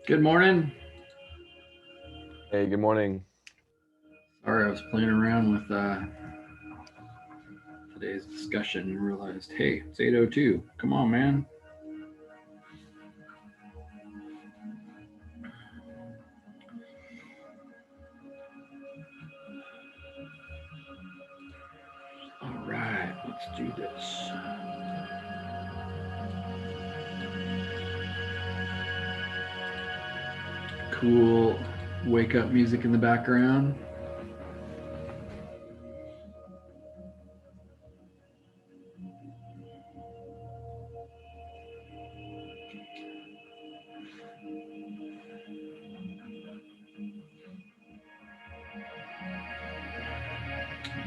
Good morning. Hey, good morning. Sorry, I was playing around with today's discussion and realized, hey, it's 8:02. Come on, man. All right, let's do this. Cool wake up music in the background.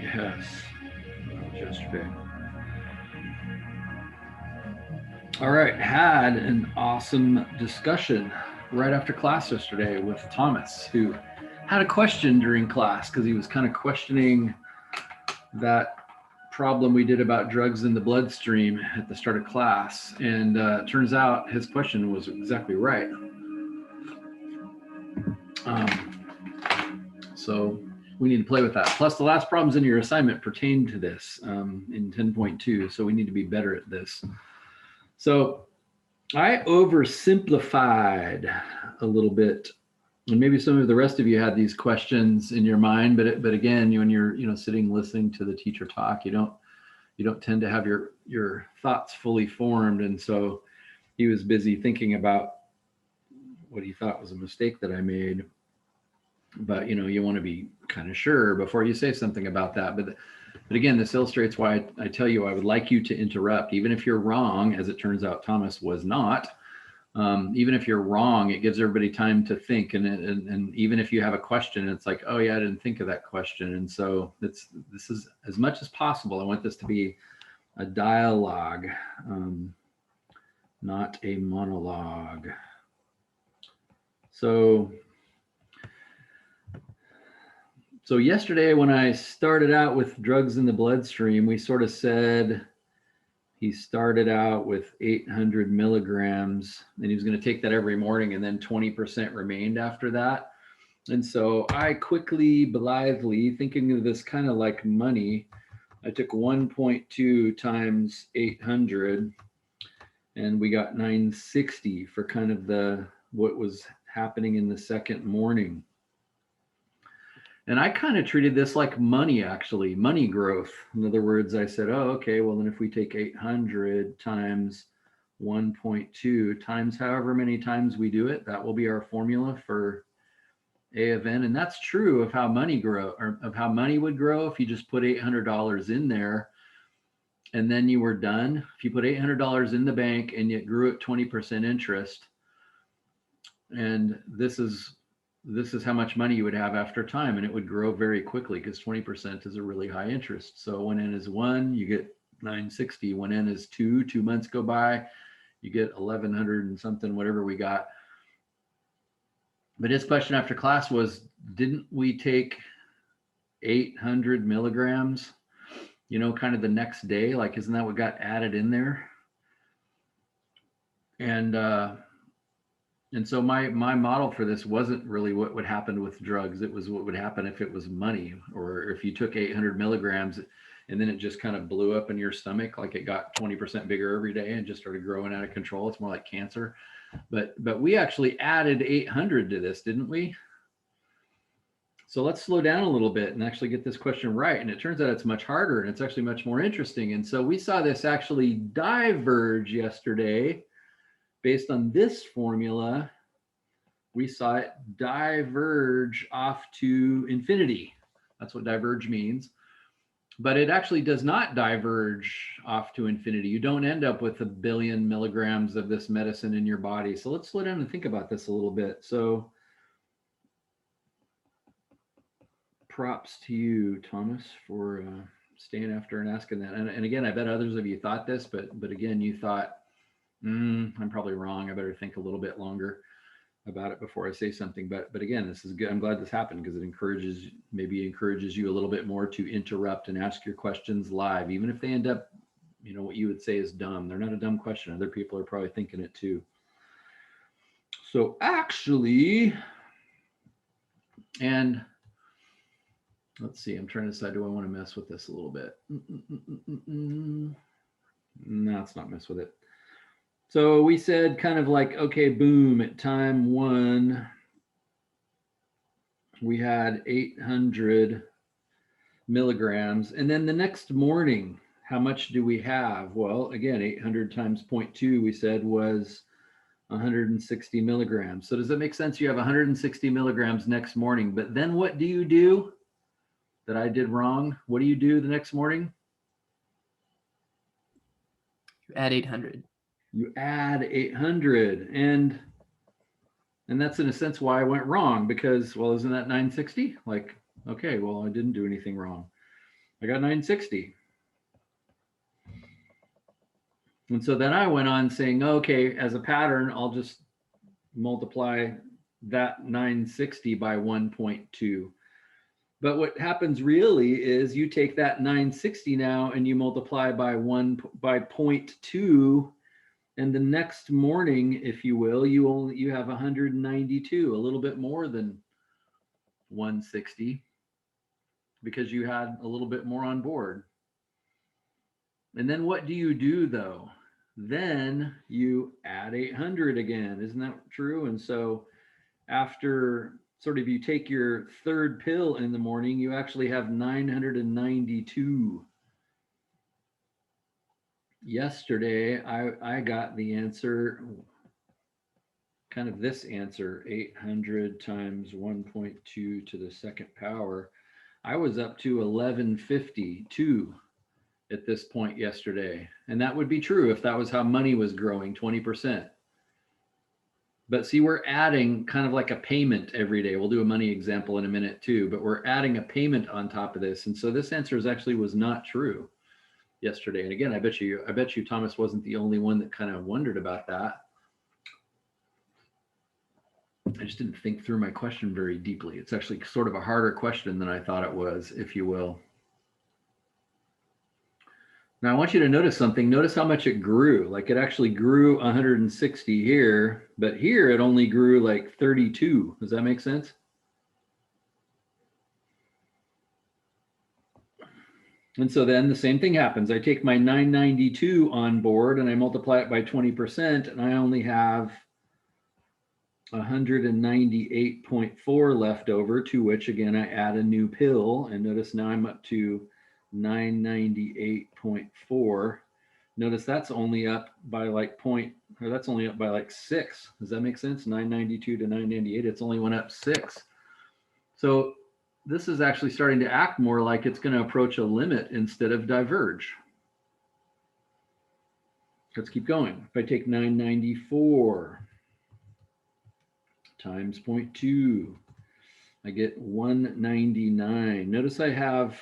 Yes, yesterday. All right, had an awesome discussion right after class yesterday with Thomas, who had a question during class because he was kind of questioning that problem we did about drugs in the bloodstream at the start of class. And turns out his question was exactly right. Um, so we need to play with that. Plus, the last problems in your assignment pertain to this in 10.2. So we need to be better at this. So I oversimplified a little bit. And maybe some of the rest of you had these questions in your mind, but again, when you're sitting listening to the teacher talk, you don't tend to have your thoughts fully formed, and so he was busy thinking about what he thought was a mistake that I made. But you want to be kind of sure before you say something about that. But again, this illustrates why I tell you I would like you to interrupt, even if you're wrong, as it turns out Thomas was not. Even if you're wrong, it gives everybody time to think, and even if you have a question, it's like, oh yeah, I didn't think of that question, and so this is as much as possible. I want this to be a dialogue, um, not a monologue. So, so yesterday when I started out with drugs in the bloodstream, we sort of said he started out with 800 milligrams, and he was going to take that every morning, and then 20% remained after that. And so I quickly, blithely, thinking of this kind of like money, I took 1.2 times 800, and we got 960 for kind of the what was happening in the second morning. And I kind of treated this like money, actually, money growth. In other words, I said, oh, okay, well, then if we take 800 times 1.2 times however many times we do it, that will be our formula for A of N. And that's true of how money grow, or of how money would grow if you just put $800 in there and then you were done. If you put $800 in the bank and it grew at 20% interest, and this is how much money you would have after time, and it would grow very quickly because 20% is a really high interest. So when n is 1, you get 960. When n is 2, 2 months go by, you get 1100 and something, whatever we got. But his question after class was, didn't we take 800 milligrams, kind of the next day? Like, isn't that what got added in there? And uh and so my model for this wasn't really what would happen with drugs. It was what would happen if it was money, or if you took 800 milligrams and then it just kind of blew up in your stomach, like it got 20% bigger every day and just started growing out of control. It's more like cancer. But we actually added 800 to this, didn't we? So let's slow down a little bit and actually get this question right. And it turns out it's much harder and it's actually much more interesting. And so we saw this actually diverge yesterday based on this formula. We saw it diverge off to infinity. That's what diverge means. But it actually does not diverge off to infinity. You don't end up with 1 billion milligrams of this medicine in your body. So let's slow down and think about this a little bit. So props to you, Thomas, for staying after and asking that. And again, I bet others of you thought this, but again, you thought, I'm probably wrong. I better think a little bit longer about it before I say something. But again, this is good. I'm glad this happened because maybe encourages you a little bit more to interrupt and ask your questions live, even if they end up, what you would say is dumb. They're not a dumb question. Other people are probably thinking it too. So actually, and let's see, I'm trying to decide, do I want to mess with this a little bit? No, let's not mess with it. So we said kind of like, okay, boom, at time 1, we had 800 milligrams. And then the next morning, how much do we have? Well, again, 800 times 0.2, we said was 160 milligrams. So does that make sense? You have 160 milligrams next morning, but then what do you do that I did wrong? What do you do the next morning? You add 800. You add 800. And that's in a sense why I went wrong, because, well, isn't that 960? Like, okay, well, I didn't do anything wrong. I got 960. And so then I went on saying, okay, as a pattern, I'll just multiply that 960 by 1.2. But what happens really is you take that 960 now and you multiply by 0.2, and the next morning, if you will, you have 192, a little bit more than 160, because you had a little bit more on board. And then what do you do though? Then you add 800 again. Isn't that true? And so after sort of you take your third pill in the morning, you actually have 992. Yesterday, I got the answer, kind of this answer, 800 times 1.2 to the second power. I was up to 1152 at this point yesterday. And that would be true if that was how money was growing, 20%. But see, we're adding kind of like a payment every day. We'll do a money example in a minute too, but we're adding a payment on top of this. And so this answer actually was not true yesterday. And again, I bet you Thomas wasn't the only one that kind of wondered about that. I just didn't think through my question very deeply. It's actually sort of a harder question than I thought it was, if you will. Now I want you to notice something. Notice how much it grew. Like it actually grew 160 here, but here it only grew like 32. Does that make sense? And so then the same thing happens. I take my 992 on board and I multiply it by 20%, and I only have 198.4 left over, to which again I add a new pill, and notice now I'm up to 998.4. Notice that's only up by like that's only up by like 6. Does that make sense? 992 to 998, it's only went up 6. So this is actually starting to act more like it's going to approach a limit instead of diverge. Let's keep going. If I take 994 times 0.2, I get 199. Notice I have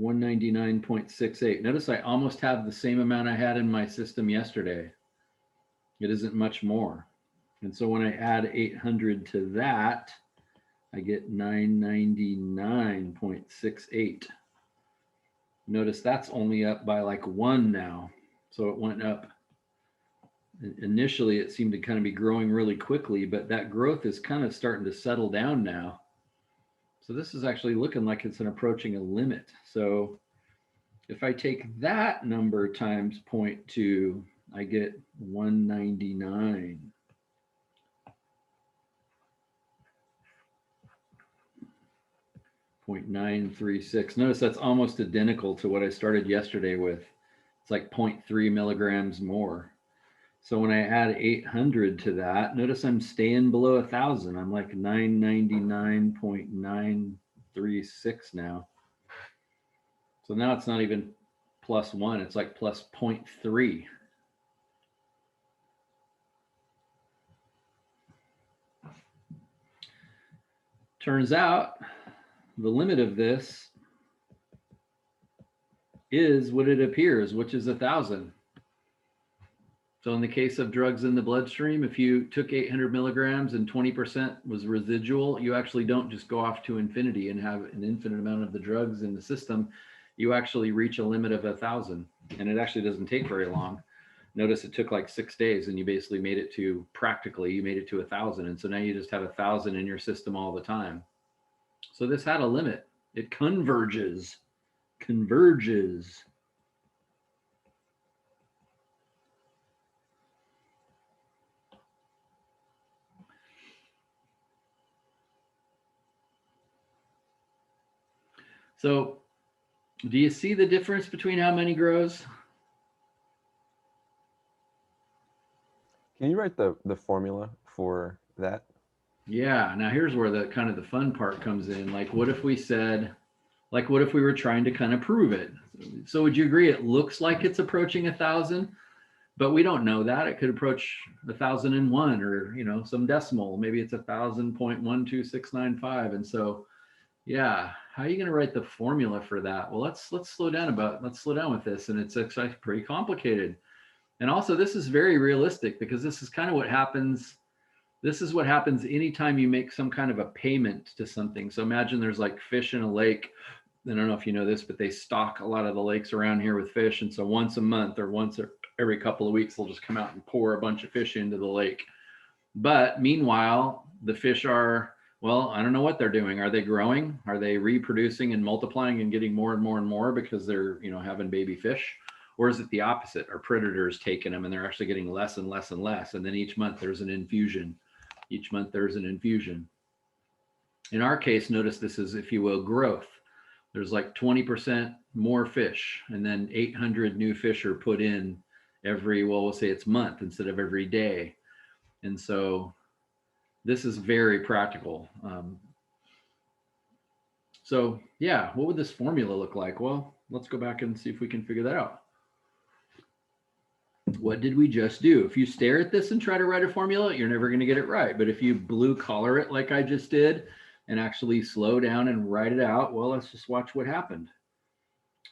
199.68. Notice I almost have the same amount I had in my system yesterday. It isn't much more. And so when I add 800 to that, I get 999.68. Notice that's only up by like 1 now. So it went up. Initially, it seemed to kind of be growing really quickly, but that growth is kind of starting to settle down now. So this is actually looking like it's approaching a limit. So if I take that number times 0.2, I get 199. 0.936. Notice that's almost identical to what I started yesterday with. It's like 0.3 milligrams more. So when I add 800 to that, notice I'm staying below 1,000. I'm like 999.936 now. So now it's not even +1, it's like plus 0.3. Turns out the limit of this is what it appears, which is 1,000. So in the case of drugs in the bloodstream, if you took 800 milligrams and 20% was residual, you actually don't just go off to infinity and have an infinite amount of the drugs in the system. You actually reach a limit of 1,000, and it actually doesn't take very long. Notice it took like 6 days, and you basically made it to you made it to 1,000. And so now you just have 1,000 in your system all the time. So this had a limit. It converges. So do you see the difference between how many grows? Can you write the formula for that? Yeah. Now here's where the kind of the fun part comes in. Like, what if we said, like, what if we were trying to kind of prove it? So would you agree it looks like it's approaching 1,000, but we don't know that. It could approach 1,001, or, you know, some decimal. Maybe it's 1,000.12695. And so, yeah, how are you going to write the formula for that? Well, let's slow down with this. And it's actually pretty complicated. And also, this is very realistic, because this is kind of what happens. This is what happens anytime you make some kind of a payment to something. So imagine there's like fish in a lake. I don't know if you know this, but they stock a lot of the lakes around here with fish. And so once a month, or once every couple of weeks, they'll just come out and pour a bunch of fish into the lake. But meanwhile, the fish are, well, I don't know what they're doing. Are they growing? Are they reproducing and multiplying and getting more and more and more because they're, you know, having baby fish? Or is it the opposite? Are predators taking them and they're actually getting less and less and less? And then each month there's an infusion. In our case, notice this is, if you will, growth. There's like 20% more fish, and then 800 new fish are put in every, well, we'll say it's month instead of every day. And so this is very practical. So yeah, what would this formula look like? Well, let's go back and see if we can figure that out. What did we just do? If you stare at this and try to write a formula, you're never going to get it right. But if you blue collar it like I just did and actually slow down and write it out, well, let's just watch what happened.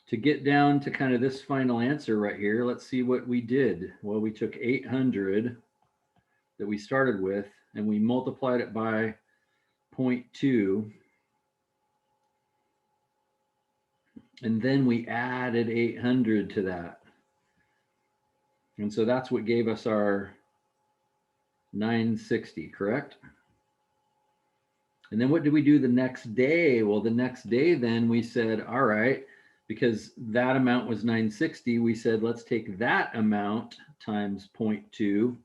To get down to kind of this final answer right here, let's see what we did. Well, we took 800 that we started with, and we multiplied it by 0.2. And then we added 800 to that. And so that's what gave us our 960, correct? And then what did we do the next day? Well, the next day, then we said, all right, because that amount was 960, we said, let's take that amount times 0.2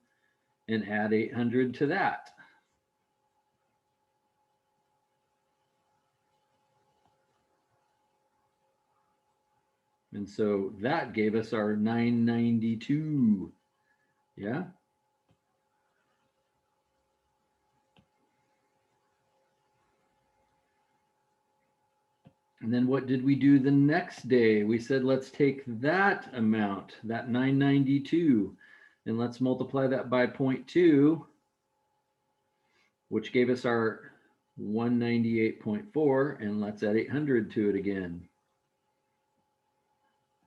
and add 800 to that. And so that gave us our 992. Yeah. And then what did we do the next day? We said, let's take that amount, that 992, and let's multiply that by 0.2, which gave us our 198.4, and let's add 800 to it again.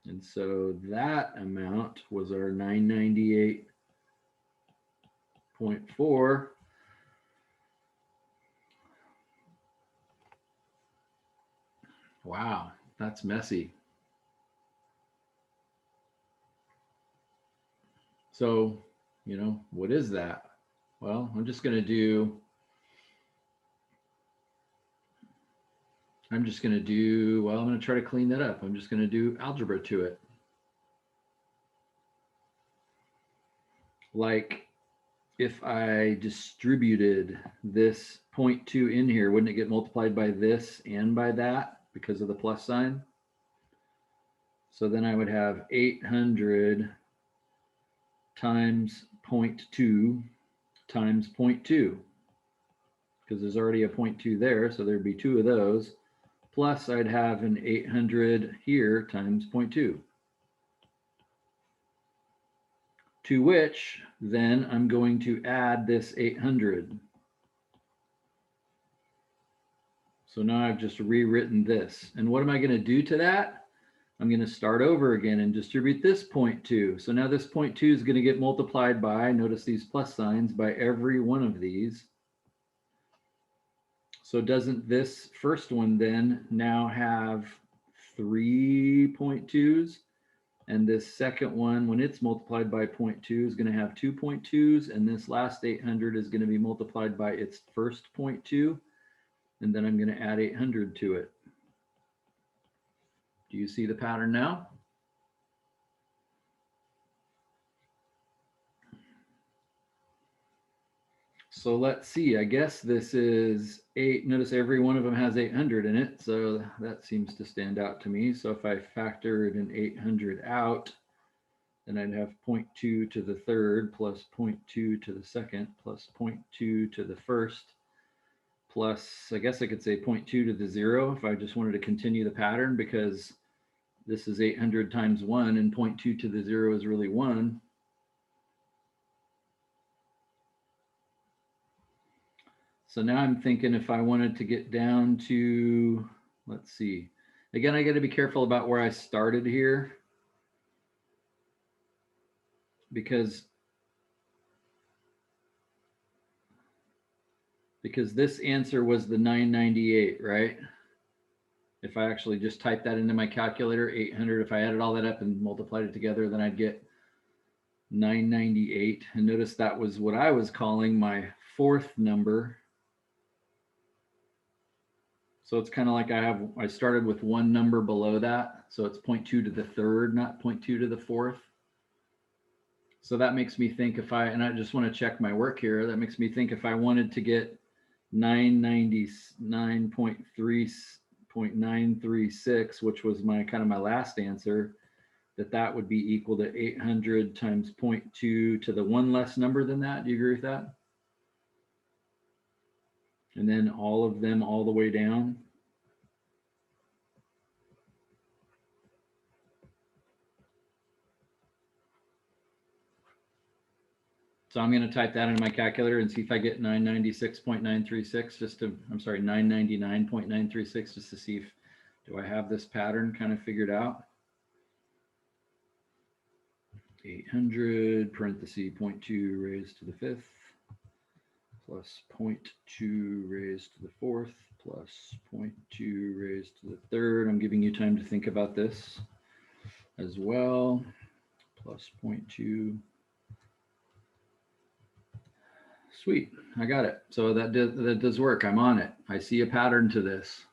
And so that amount was our 998.4. Wow, that's messy. So, you know, what is that? Well, I'm just going to do, well, I'm going to try to clean that up. I'm just going to do algebra to it. Like, if I distributed this 0.2 in here, wouldn't it get multiplied by this and by that because of the plus sign? So then I would have 800 times 0.2 times 0.2, because there's already a 0.2 there, so there'd be two of those. Plus I'd have an 800 here times 0.2. To which then I'm going to add this 800. So now I've just rewritten this. And what am I going to do to that? I'm going to start over again and distribute this 0.2. So now this 0.2 is going to get multiplied by, notice these plus signs, by every one of these. So doesn't this first one then now have 3 0.2s? And this second one, when it's multiplied by 0.2, is going to have 2 0.2s. And this last 800 is going to be multiplied by its first 0.2. And then I'm going to add 800 to it. Do you see the pattern now? So let's see, I guess this is 8. Notice every one of them has 800 in it. So that seems to stand out to me. So if I factored an 800 out, then I'd have 0.2 to the third plus 0.2 to the second plus 0.2 to the first plus, I guess I could say 0.2 to the 0 if I just wanted to continue the pattern, because this is 800 times 1 and 0.2 to the 0 is really 1. So now I'm thinking if I wanted to get down to, let's see, again, I got to be careful about where I started here, because this answer was the 998, right? If I actually just type that into my calculator, 800, if I added all that up and multiplied it together, then I'd get 998. And notice that was what I was calling my fourth number. So it's kind of like I started with one number below that. So it's 0.2 to the third, not 0.2 to the fourth. So that makes me think and I just want to check my work here. That makes me think if I wanted to get 999.936, which was my last answer, that would be equal to 800 times 0.2 to the one less number than that. Do you agree with that? And then all of them all the way down. So I'm going to type that into my calculator and see if I get 996.936, 999.936, just to see if, do I have this pattern kind of figured out? 800 parenthesis 0.2 raised to the fifth plus 0.2 raised to the fourth plus 0.2 raised to the third. I'm giving you time to think about this as well. Plus 0.2. Sweet, I got it. So that does work. I'm on it. I see a pattern to this.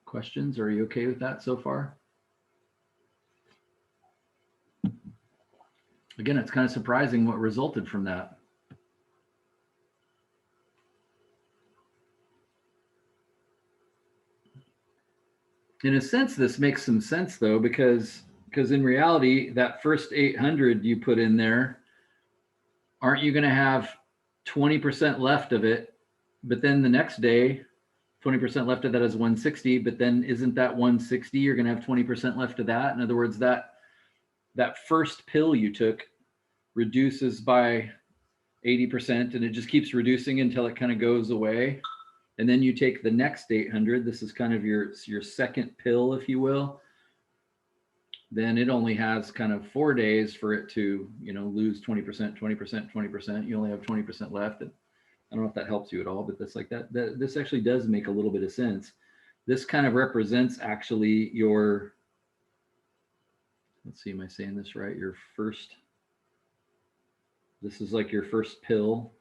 Questions? Are you okay with that so far? Again, it's kind of surprising what resulted from that. In a sense, this makes some sense though, because in reality, that first 800 you put in there, aren't you going to have 20% left of it? But then the next day, 20% left of that is 160, but then isn't that 160? You're going to have 20% left of that. In other words, that first pill you took reduces by 80%, and it just keeps reducing until it kind of goes away. And then you take the next 800. This is kind of your second pill, if you will. Then it only has kind of 4 days for it to, lose 20%, 20%, 20%. You only have 20% left. And I don't know if that helps you at all, but that's like that. This actually does make a little bit of sense. This kind of represents actually your, let's see, am I saying this right? This is like your first pill.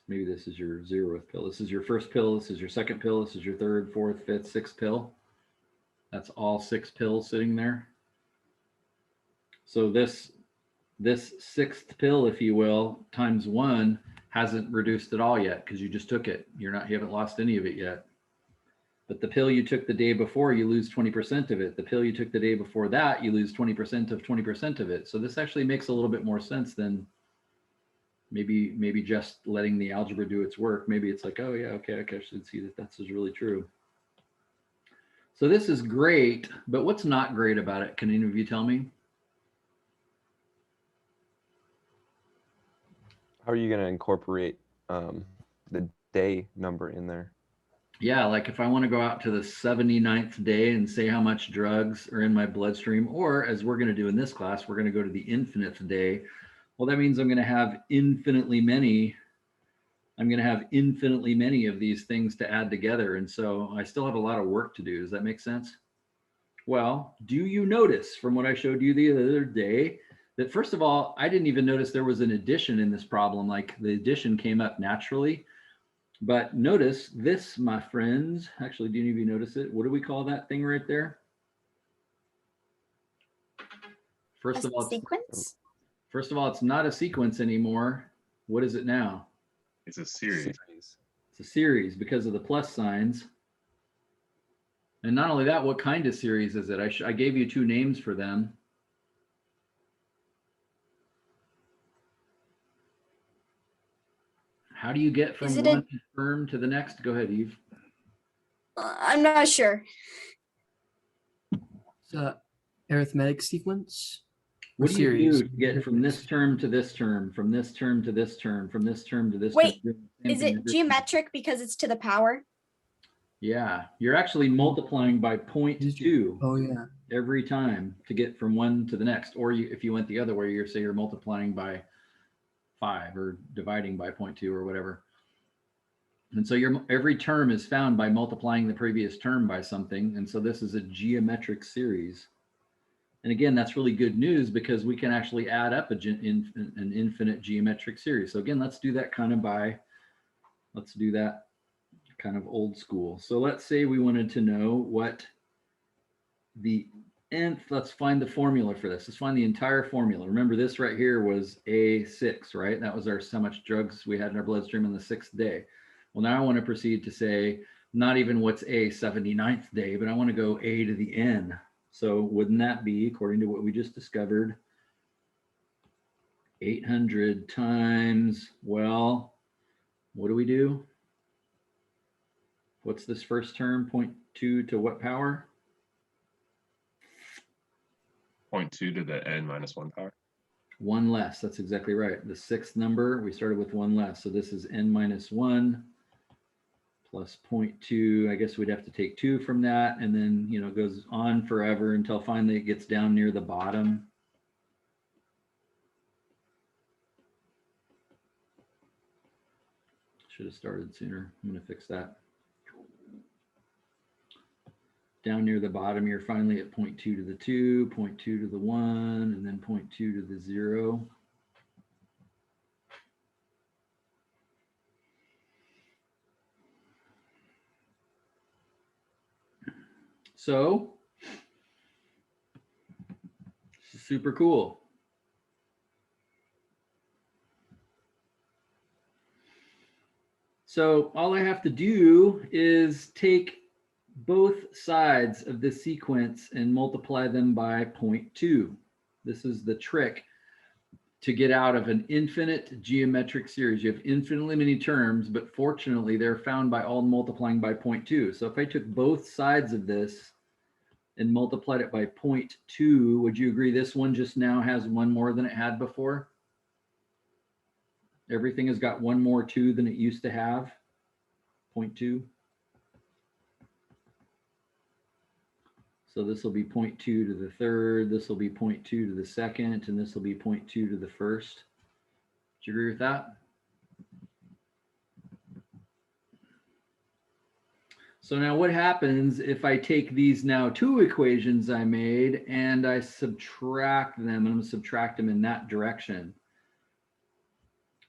Maybe this is your 0th pill. This is your first pill. This is your second pill. This is your third, fourth, fifth, sixth pill. That's all 6 pills sitting there. So this sixth pill, if you will, times 1 hasn't reduced at all yet because you just took it. You haven't lost any of it yet. But the pill you took the day before, you lose 20% of it. The pill you took the day before that, you lose 20% of 20% of it. So this actually makes a little bit more sense than maybe just letting the algebra do its work. Maybe it's like, oh yeah, okay, I should see that that's really true. So this is great, but what's not great about it? Can any of you tell me? How are you going to incorporate the day number in there? Yeah, like if I want to go out to the 79th day and say how much drugs are in my bloodstream, or as we're going to do in this class, we're going to go to the infinite day. Well, that means I'm going to have infinitely many. I'm going to have infinitely many of these things to add together. And so I still have a lot of work to do. Does that make sense? Well, do you notice from what I showed you the other day that first of all, I didn't even notice there was an addition in this problem. Like the addition came up naturally. But notice this, my friends. Actually, do any of you notice it? What do we call that thing right there? First As of a all, sequence? it's not a sequence anymore. What is it now? It's a series. It's a series because of the plus signs. And not only that, what kind of series is it? I gave you two names for them. How do you get from Is it one term to the next? Go ahead, Eve. I'm not sure. It's a arithmetic sequence. What do you series. do to get from this term to this term, from this term to this term, from this term to this Wait, term? Same Is thing it with this term. geometric because it's to the power? Yeah, you're actually multiplying by 0.2 Oh yeah. every time to get from one to the next. Or if you went the other way, you're multiplying by 5 or dividing by 0.2 or whatever. And so every term is found by multiplying the previous term by something. And so this is a geometric series. And again, that's really good news because we can actually add up an infinite geometric series. So again, let's do that kind of old school. So let's say we wanted to know what the nth, let's find the formula for this. Let's find the entire formula. Remember this right here was A6, right? That was how much drugs we had in our bloodstream on the 6th day. Well, now I want to proceed to say, not even what's A 79th day, but I want to go A to the N. So wouldn't that be, according to what we just discovered, 800 times, well, what do we do? What's this first term? 0.2 to what power? 0.2 to the n minus 1 power. One less. That's exactly right. The 6th number, we started with one less. So this is n minus 1 plus 0.2. I guess we'd have to take 2 from that. And then, it goes on forever until finally it gets down near the bottom. Should have started sooner. I'm going to fix that. Down near the bottom, you're finally at 0.2 to the 2, 0.2 to the 1, and then 0.2 to the 0. So, this is super cool. So all I have to do is take both sides of this sequence and multiply them by 0.2. This is the trick to get out of an infinite geometric series. You have infinitely many terms, but fortunately they're found by all multiplying by 0.2. So if I took both sides of this and multiplied it by 0.2, would you agree this one just now has one more than it had before? Everything has got one more 2 than it used to have, 0.2. So this will be 0.2 to the third, this will be 0.2 to the second, and this will be 0.2 to the first. Do you agree with that? So now what happens if I take these now 2 equations I made and I subtract them, and I'm going to subtract them in that direction.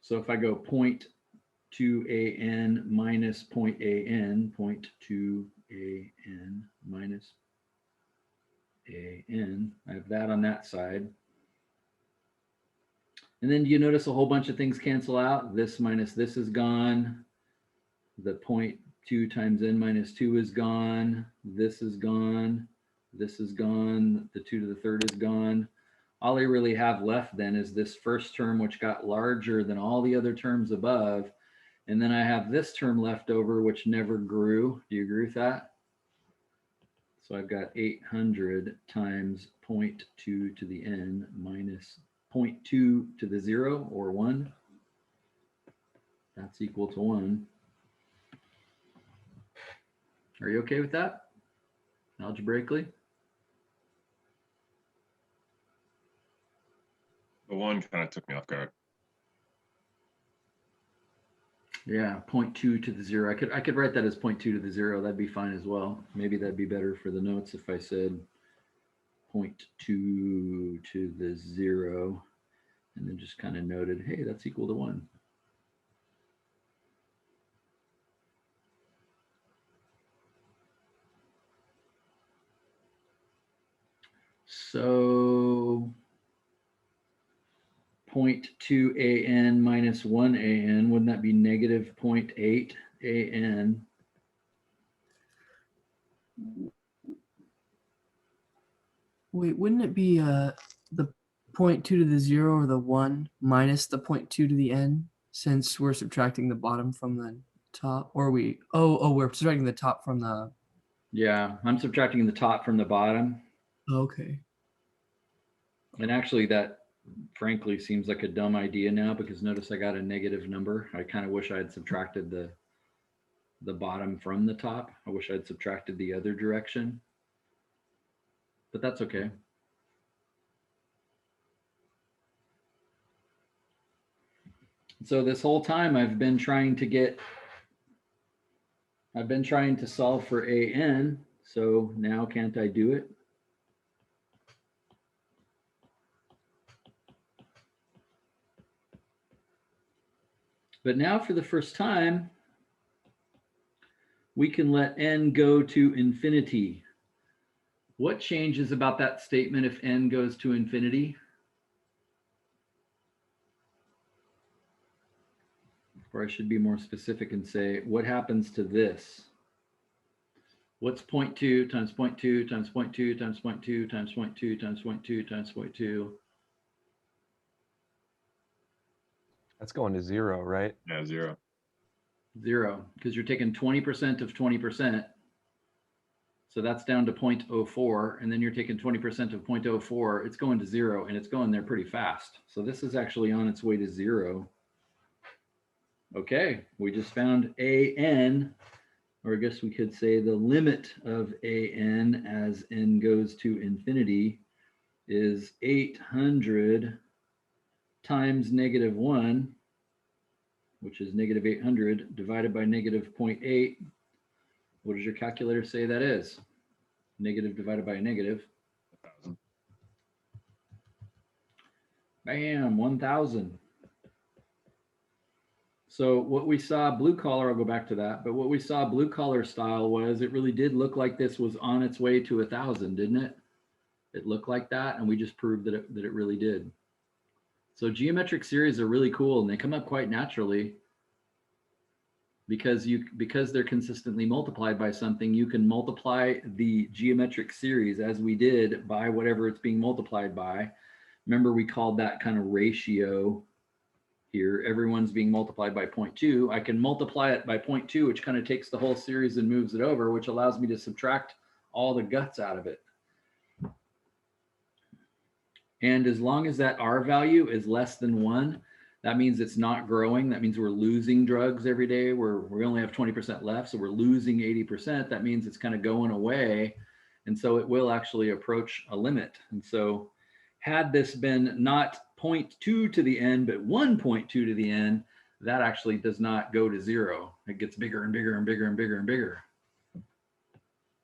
So if I go 0.2an minus 0.an, 0.2an minus an, I have that on that side. And then you notice a whole bunch of things cancel out. This minus this is gone. The 0.2 times n minus 2 is gone. This is gone. This is gone. The 2 to the third is gone. All I really have left then is this first term, which got larger than all the other terms above. And then I have this term left over, which never grew. Do you agree with that? So I've got 800 times 0.2 to the n minus 0.2 to the 0 or 1. That's equal to 1. Are you okay with that? Algebraically? The one kind of took me off guard. Yeah, 0.2 to the 0. I could write that as 0.2 to the 0. That'd be fine as well. Maybe that'd be better for the notes if I said 0.2 to the 0 and then just kind of noted, hey, that's equal to 1. So 0.2 AN minus 1 AN, wouldn't that be negative 0.8 AN? Wait, wouldn't it be the 0.2 to the 0 or the 1 minus the 0.2 to the n, since we're subtracting the bottom from the top? Or we, we're subtracting the top from the, Yeah, I'm subtracting the top from the bottom. okay. And actually that frankly seems like a dumb idea now, because notice I got a negative number. I kind of wish I had subtracted the bottom from the top. I wish I'd subtracted the other direction, but that's okay. So this whole time I've been trying to solve for AN. So now can't I do it? But now for the first time, we can let n go to infinity. What changes about that statement if n goes to infinity? Or I should be more specific and say, what happens to this? What's 0.2 times 0.2 times 0.2 times 0.2 times 0.2 times 0.2 times 0.2? That's going to 0, right? Yeah, 0. 0, because you're taking 20% of 20%. So that's down to 0.04, and then you're taking 20% of 0.04. It's going to 0, and it's going there pretty fast. So this is actually on its way to 0. Okay, we just found AN, or I guess we could say the limit of AN as n goes to infinity is 800 times negative 1, which is negative 800, divided by negative 0.8. What does your calculator say that is? Negative divided by a negative. 1,000. Bam, 1,000. So what we saw blue collar, I'll go back to that, but what we saw blue collar style was it really did look like this was on its way to 1,000, didn't it? It looked like that, and we just proved that it really did. So geometric series are really cool, and they come up quite naturally because they're consistently multiplied by something. You can multiply the geometric series as we did by whatever it's being multiplied by. Remember, we called that kind of ratio here. Everyone's being multiplied by 0.2. I can multiply it by 0.2, which kind of takes the whole series and moves it over, which allows me to subtract all the guts out of it. And as long as that R value is less than 1, that means it's not growing. That means we're losing drugs every day. We only have 20% left, so we're losing 80%. That means it's kind of going away. And so it will actually approach a limit. And so had this been not 0.2 to the n, but 1.2 to the n, that actually does not go to 0. It gets bigger and bigger and bigger and bigger and bigger.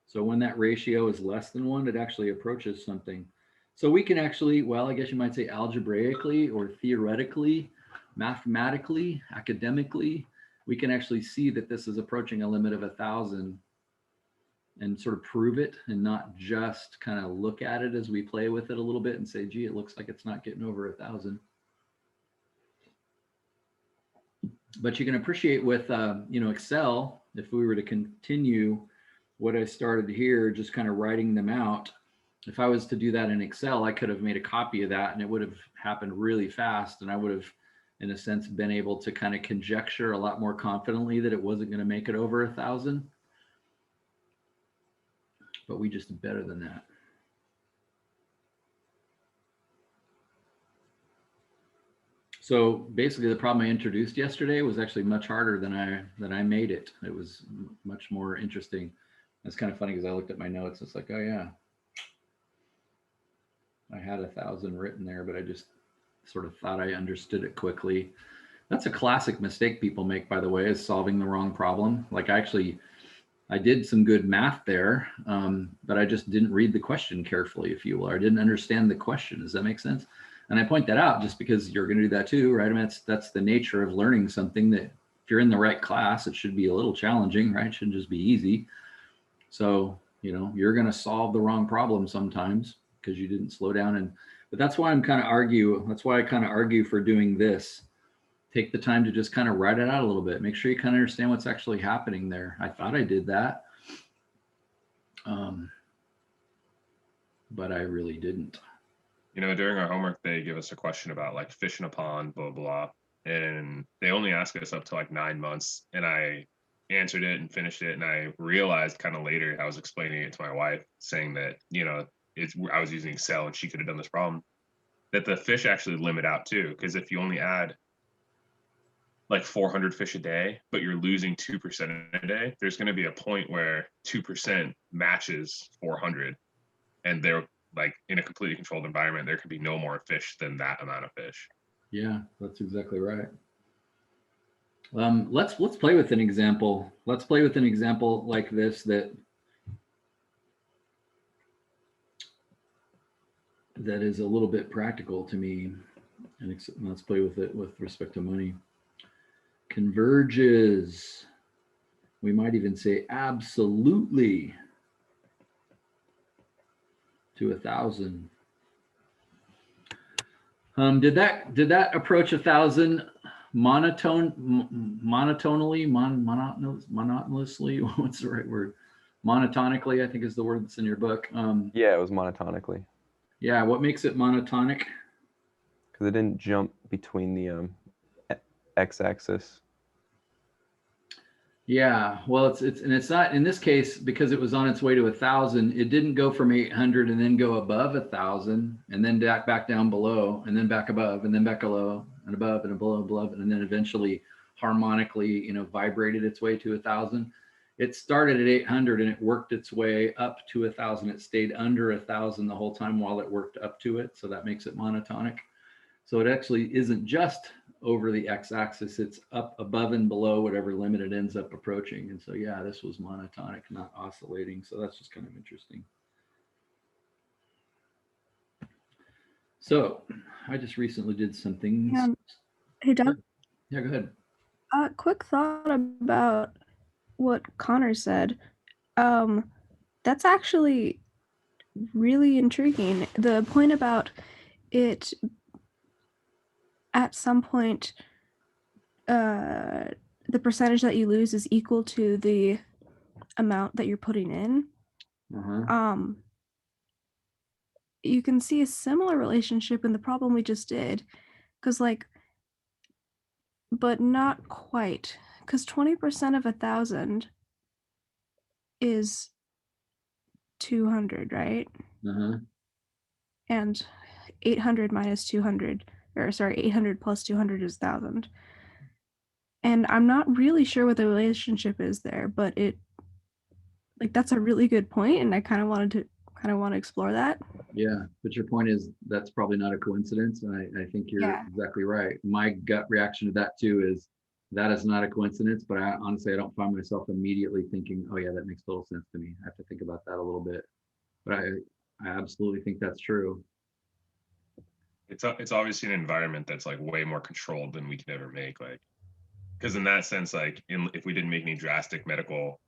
So when that ratio is less than 1, it actually approaches something. So we can actually, well, I guess you might say algebraically or theoretically, mathematically, academically, we can actually see that this is approaching a limit of 1,000 and sort of prove it, and not just kind of look at it as we play with it a little bit and say, gee, it looks like it's not getting over 1,000. But you can appreciate with, Excel, if we were to continue what I started here, just kind of writing them out. If I was to do that in Excel, I could have made a copy of that and it would have happened really fast. And I would have, in a sense, been able to kind of conjecture a lot more confidently that it wasn't going to make it over 1,000. But we just did better than that. So basically the problem I introduced yesterday was actually much harder than I made it. It was much more interesting. It's kind of funny because I looked at my notes. It's like, oh yeah, I had 1,000 written there, but I just sort of thought I understood it quickly. That's a classic mistake people make, by the way, is solving the wrong problem. Like I did some good math there, but I just didn't read the question carefully, if you will, or I didn't understand the question. Does that make sense? And I point that out just because you're going to do that too, right? I mean, that's the nature of learning something, that if you're in the right class, it should be a little challenging, right? It shouldn't just be easy. So, you're going to solve the wrong problem sometimes because you didn't slow down. But that's why I kind of argue for doing this. Take the time to just kind of write it out a little bit. Make sure you kind of understand what's actually happening there. I thought I did that. But I really didn't. During our homework, they give us a question about like fish in a pond, blah, blah. And they only ask us up to like 9 months. And I answered it and finished it. And I realized kind of later, I was explaining it to my wife, saying that, I was using Excel and she could have done this problem, that the fish actually limit out too. Because if you only add like 400 fish a day, but you're losing 2% a day, there's going to be a point where 2% matches 400. And they're like in a completely controlled environment, there could be no more fish than that amount of fish. Yeah, that's exactly right. Let's play with an example. Let's play with an example like this that is a little bit practical to me. And let's play with it with respect to money. Converges. We might even say absolutely to 1,000. Did that approach 1,000 monotonously? What's the right word? Monotonically, I think is the word that's in your book. Yeah, it was monotonically. Yeah, what makes it monotonic? Because it didn't jump between the x-axis. Yeah, well, it's not in this case because it was on its way to 1,000. It didn't go from 800 and then go above 1,000 and then back down below and then back above and then back below and above and below and then eventually harmonically, vibrated its way to 1,000. It started at 800 and it worked its way up to 1,000. It stayed under 1,000 the whole time while it worked up to it. So that makes it monotonic. So it actually isn't just over the x-axis, it's up above and below whatever limit it ends up approaching. And so, yeah, this was monotonic, not oscillating. So that's just kind of interesting. So I just recently did something. Yeah. Hey, Doug. Yeah, go ahead. Quick thought about what Connor said. That's actually really intriguing. The point about it at some point, the percentage that you lose is equal to the amount that you're putting in. You can see a similar relationship in the problem we just did, because but not quite, because 20% of 1,000 is 200, right? And 800 minus 200, 800 plus 200 is 1,000. And I'm not really sure what the relationship is there, but that's a really good point, and I kind of want to explore that. Yeah, but your point is that's probably not a coincidence, and I think you're exactly right. My gut reaction to that too is that is not a coincidence, but I honestly don't find myself immediately thinking, oh yeah, that makes total sense to me. I have to think about that a little bit, but I absolutely think that's true. It's obviously an environment that's like way more controlled than we can ever make, because in that sense, if we didn't make any drastic medical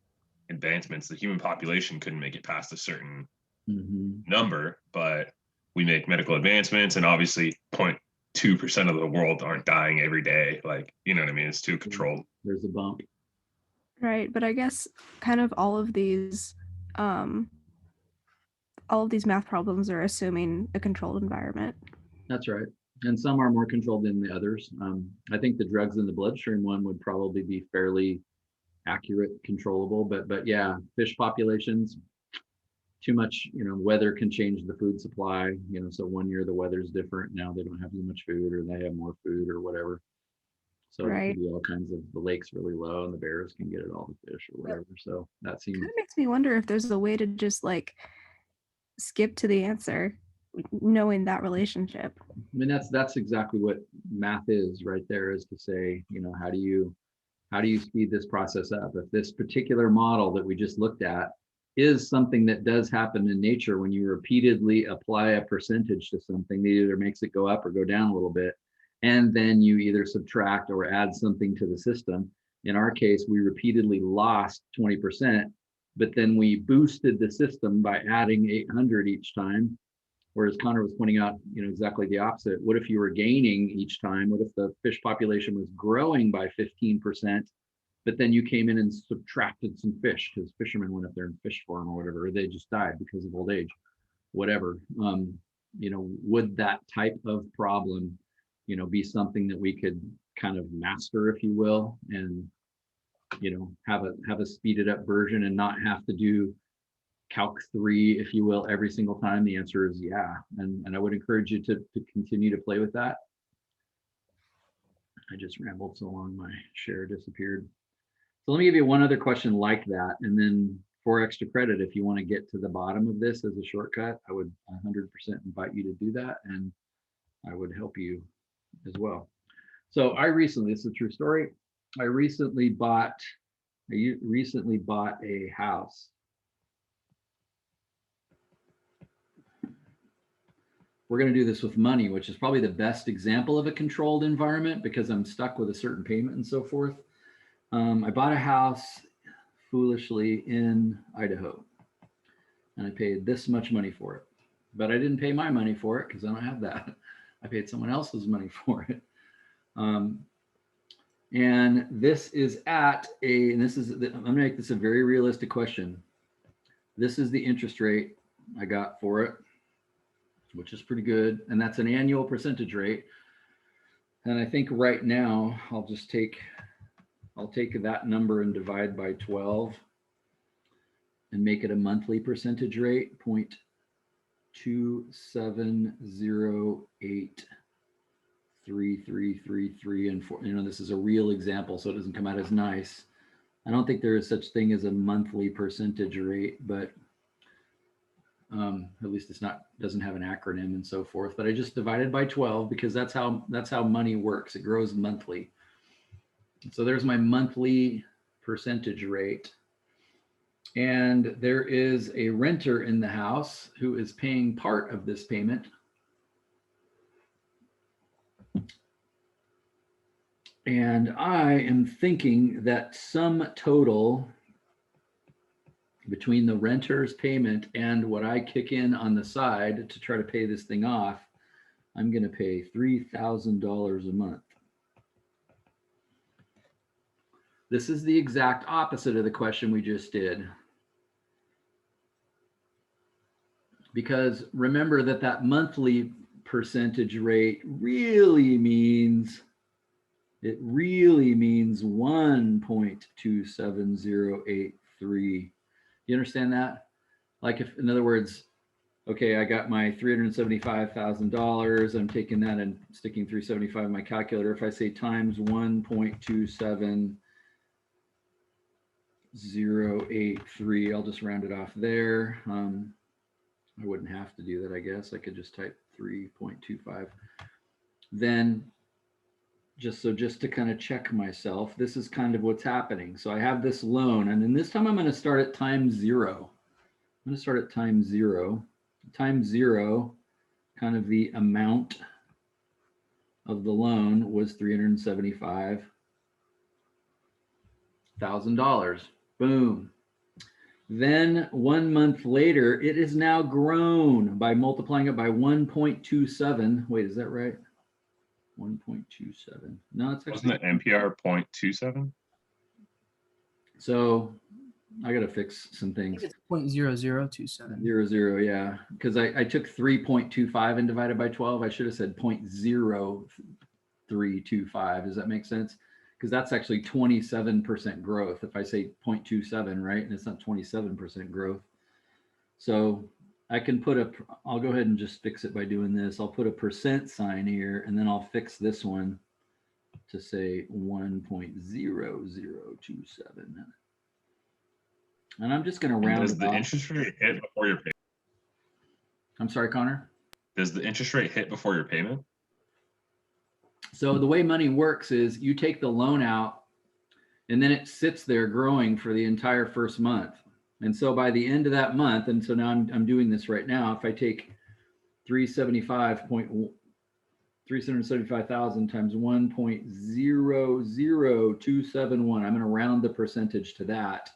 advancements, the human population couldn't make it past a certain number, but we make medical advancements, and obviously 0.2% of the world aren't dying every day. You know what I mean? It's too controlled. There's a bump. Right, but I guess kind of all of these math problems are assuming a controlled environment. That's right. And some are more controlled than the others. I think the drugs in the bloodstream one would probably be fairly accurate, controllable, but yeah, fish populations, too much, weather can change the food supply, so one year the weather's different. Now they don't have as much food, or they have more food or whatever. So it could be all kinds of, the lake's really low and the bears can get at all the fish or whatever. So that seems kind of makes me wonder if there's a way to just skip to the answer. knowing that relationship. I mean, that's exactly what math is right there, is to say, you know, how do you speed this process up? If this particular model that we just looked at is something that does happen in nature, when you repeatedly apply a percentage to something, that either makes it go up or go down a little bit, and then you either subtract or add something to the system. In our case, we repeatedly lost 20%, but then we boosted the system by adding 800 each time. Whereas Connor was pointing out, you know, exactly the opposite. What if you were gaining each time? What if the fish population was growing by 15%, but then you came in and subtracted some fish because fishermen went up there and fished for them or whatever, or they just died because of old age, whatever. You know, would that type of problem, you know, be something that we could kind of master, if you will, and, you know, have a speeded up version and not have to do Calc 3, if you will, every single time? The answer is yeah. And I would encourage you to continue to play with that. I just rambled so long, my share disappeared. So let me give you one other question like that. And then for extra credit, if you want to get to the bottom of this as a shortcut, I would 100% invite you to do that. And I would help you as well. So I recently, this is a true story. I recently bought a house. We're going to do this with money, which is probably the best example of a controlled environment because I'm stuck with a certain payment and so forth. I bought a house foolishly in Idaho, and I paid this much money for it, but I didn't pay my money for it because I don't have that. I paid someone else's money for it. And this is I'm going to make this a very realistic question. This is the interest rate I got for it, which is pretty good. And that's an annual percentage rate. And I think right now I'll take that number and divide by 12 and make it a monthly percentage rate, 0.27083333 and 4. You know, this is a real example, so it doesn't come out as nice. I don't think there is such thing as a monthly percentage rate, but at least doesn't have an acronym and so forth. But I just divided by 12 because that's how money works. It grows monthly. So there's my monthly percentage rate. And there is a renter in the house who is paying part of this payment. And I am thinking that sum total between the renter's payment and what I kick in on the side to try to pay this thing off, I'm going to pay $3,000 a month. This is the exact opposite of the question we just did. Because remember that monthly percentage rate really means 1.27083. You understand that? Like, if, in other words, okay, I got my $375,000. I'm taking that and sticking 375 in my calculator. If I say times 1.27083, I'll just round it off there. I wouldn't have to do that, I guess. I could just type 3.25. Then just to kind of check myself, this is kind of what's happening. So I have this loan, and then this time I'm going to start at times 0. I'm going to start at times 0. Times 0, kind of the amount of the loan was $375,000. Boom. Then 1 month later, it is now grown by multiplying it by 1.27. Wait, is that right? 1.27. No, it's actually. Wasn't it NPR 0.27? So I got to fix some things. It's 0.0027. 00, yeah. Because I took 3.25 and divided by 12. I should have said 0.0325. Does that make sense? Because that's actually 27% growth. If I say 0.27, right? And it's not 27% growth. So I can I'll go ahead and just fix it by doing this. I'll put a percent sign here, and then I'll fix this one to say 1.0027. And I'm just going to round Does it the off. interest rate hit before you're paid? I'm sorry, Connor. Does the interest rate hit before your payment? So the way money works is you take the loan out and then it sits there growing for the entire first month. And so by the end of that month, and so now I'm doing this right now, if I take 375,000 times 1.00271, I'm going to round the percentage to that.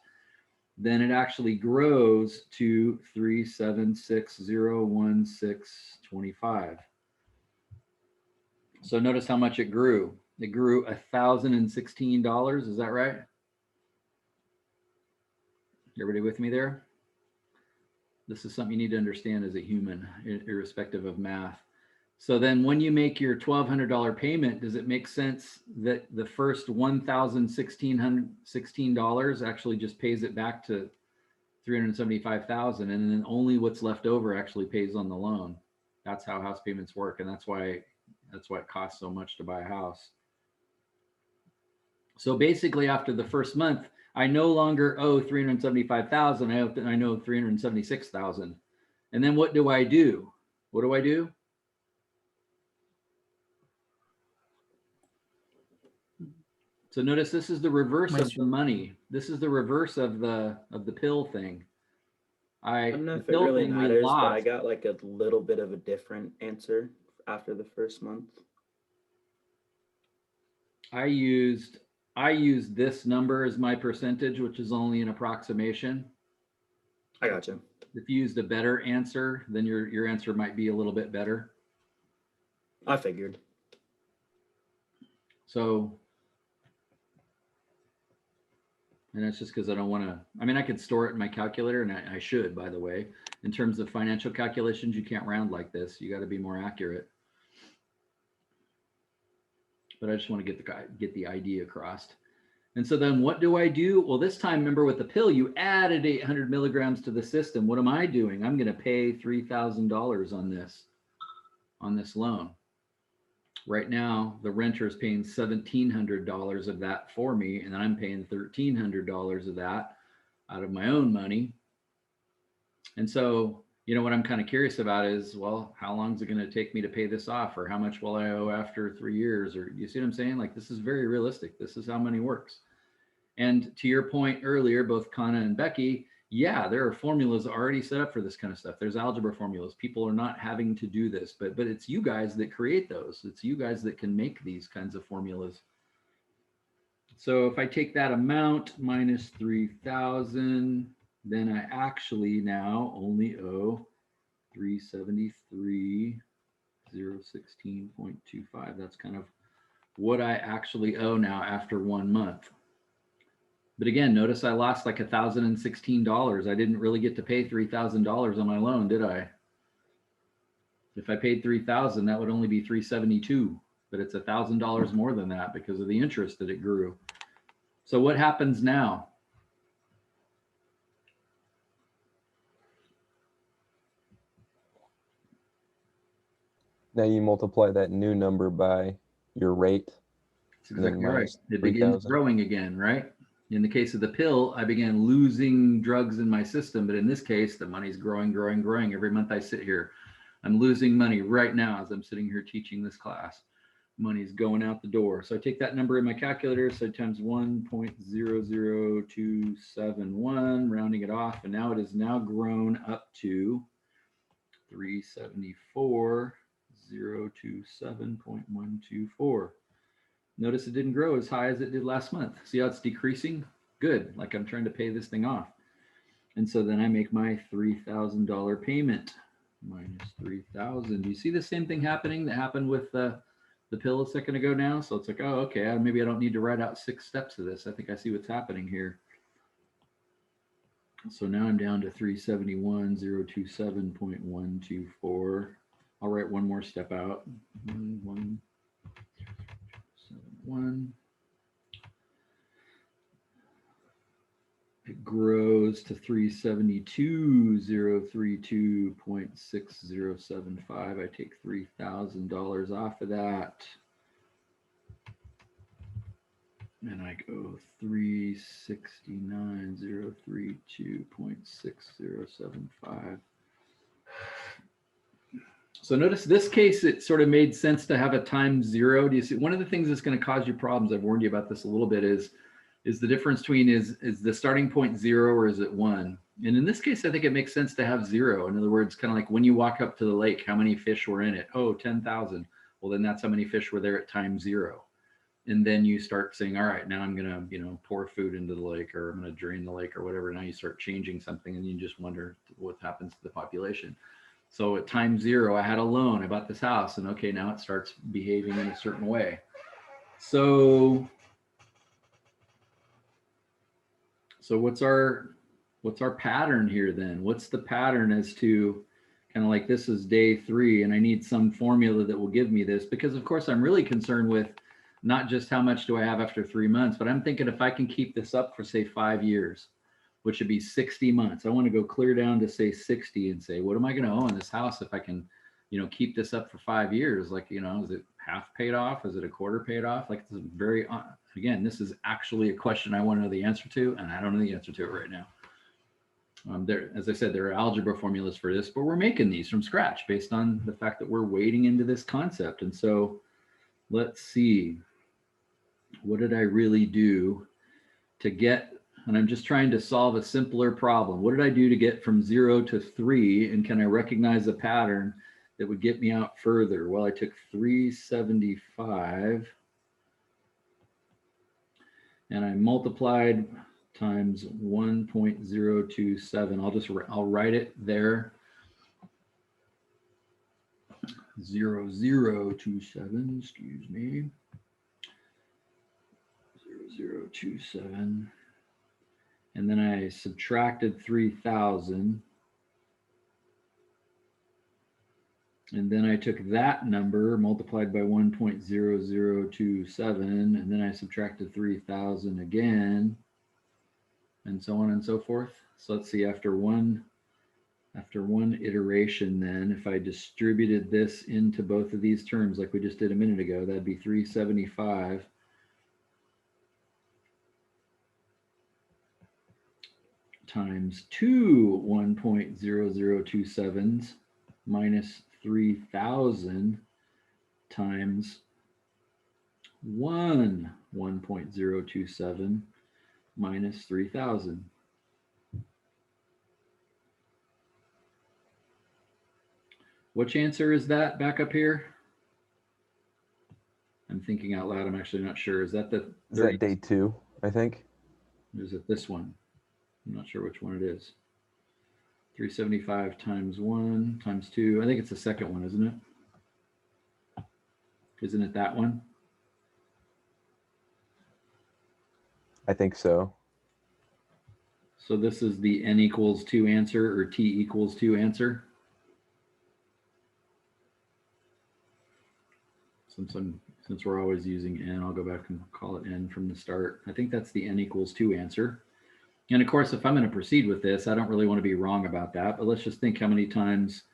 Then it actually grows to 376,016.25. So notice how much it grew. It grew $1,016. Is that right? Everybody with me there? This is something you need to understand as a human, irrespective of math. So then when you make your $1,200 payment, does it make sense that the first $1,616 actually just pays it back to 375,000, and then only what's left over actually pays on the loan? That's how house payments work, and that's why it costs so much to buy a house. So basically, after the first month, I no longer owe 375,000. I know 376,000. And then what do I do? What do I do? So notice this is the reverse of the money. This is the reverse of the pill thing. I don't know the if it pill really thing we matters, but I lost. got like a little bit of a different answer after the first month. I used this number as my percentage, which is only an approximation. I gotcha. If you used a better answer, then your answer might be a little bit better. I figured. So, and that's just because I don't want to, I mean, I could store it in my calculator, and I should, by the way. In terms of financial calculations, you can't round like this. You got to be more accurate. But I just want to get the idea across. And so then what do I do? Well, this time, remember with the pill, you added 800 milligrams to the system. What am I doing? I'm going to pay $3,000 on this loan. Right now, the renter is paying $1,700 of that for me, and I'm paying $1,300 of that out of my own money. And so, what I'm kind of curious about is, well, how long is it going to take me to pay this off, or how much will I owe after 3 years? Or you see what I'm saying? Like, this is very realistic. This is how money works. And to your point earlier, both Kana and Becky, yeah, there are formulas already set up for this kind of stuff. There's algebra formulas. People are not having to do this, but it's you guys that create those. It's you guys that can make these kinds of formulas. So if I take that amount minus 3,000, then I actually now only owe 373,016.25. That's kind of what I actually owe now after 1 month. But again, notice I lost like $1,016. I didn't really get to pay $3,000 on my loan, did I? If I paid $3,000, that would only be $372, but it's $1,000 more than that because of the interest that it grew. So what happens now? Now you multiply that new number by your rate. That's exactly right. It begins 3,000. growing again, right? In the case of the pill, I began losing drugs in my system, but in this case, the money's growing, growing, growing. Every month I sit here, I'm losing money right now as I'm sitting here teaching this class. Money's going out the door. So I take that number in my calculator, so times 1.00271, rounding it off, and now it is now grown up to 374,027.124. Notice it didn't grow as high as it did last month. See how it's decreasing? Good, like I'm trying to pay this thing off. And so then I make my $3,000 payment minus 3,000. Do you see the same thing happening that happened with the pill a second ago now? So it's like, oh, okay, maybe I don't need to write out 6 steps of this. I think I see what's happening here. So now I'm down to 371,027.124. I'll write one more step out. 171. It grows to 372,032.6075. I take $3,000 off of that. And I go 369,032.6075. So notice this case, it sort of made sense to have a times 0. Do you see? One of the things that's going to cause you problems, I've warned you about this a little bit, is the difference between is the starting point 0 or is it 1? And in this case, I think it makes sense to have 0. In other words, kind of like when you walk up to the lake, how many fish were in it? Oh, 10,000. Well, then that's how many fish were there at time 0. And then you start saying, all right, now I'm going to, pour food into the lake, or I'm going to drain the lake or whatever. Now you start changing something and you just wonder what happens to the population. So at time 0, I had a loan, I bought this house, and okay, now it starts behaving in a certain way. So what's our pattern here then? What's the pattern as to kind of like this is day 3 and I need some formula that will give me this, because of course I'm really concerned with not just how much do I have after 3 months, but I'm thinking if I can keep this up for say 5 years, which would be 60 months. I want to go clear down to say 60 and say, what am I going to owe on this house if I can, keep this up for 5 years? Like, is it half paid off? Is it a quarter paid off? Like, this is very, again, this is actually a question I want to know the answer to, and I don't know the answer to it right now. As I said, there are algebra formulas for this, but we're making these from scratch based on the fact that we're wading into this concept. And so let's see, what did I really do to get, and I'm just trying to solve a simpler problem. What did I do to get from 0 to 3? And can I recognize a pattern that would get me out further? Well, I took 375 and I multiplied times 1.027. I'll write it there. 0027, excuse me. 0027. And then I subtracted 3,000. And then I took that number multiplied by 1.0027, and then I subtracted 3,000 again, and so on and so forth. So let's see, after one iteration, then if I distributed this into both of these terms like we just did a minute ago, that'd be 375 times 2 1.0027s minus 3,000 times 1.027 minus 3,000. Which answer is that back up here? I'm thinking out loud. I'm actually not sure. Is that the 30? Is that day 2, I think? Or is it this one? I'm not sure which one it is. 375 times 1 times 2. I think it's the second one, isn't it? Isn't it that one? I think so. So this is the n equals 2 answer, or t equals 2 answer. Since we're always using n, I'll go back and call it n from the start. I think that's the n equals 2 answer. And of course, if I'm going to proceed with this, I don't really want to be wrong about that, but let's just think how many times,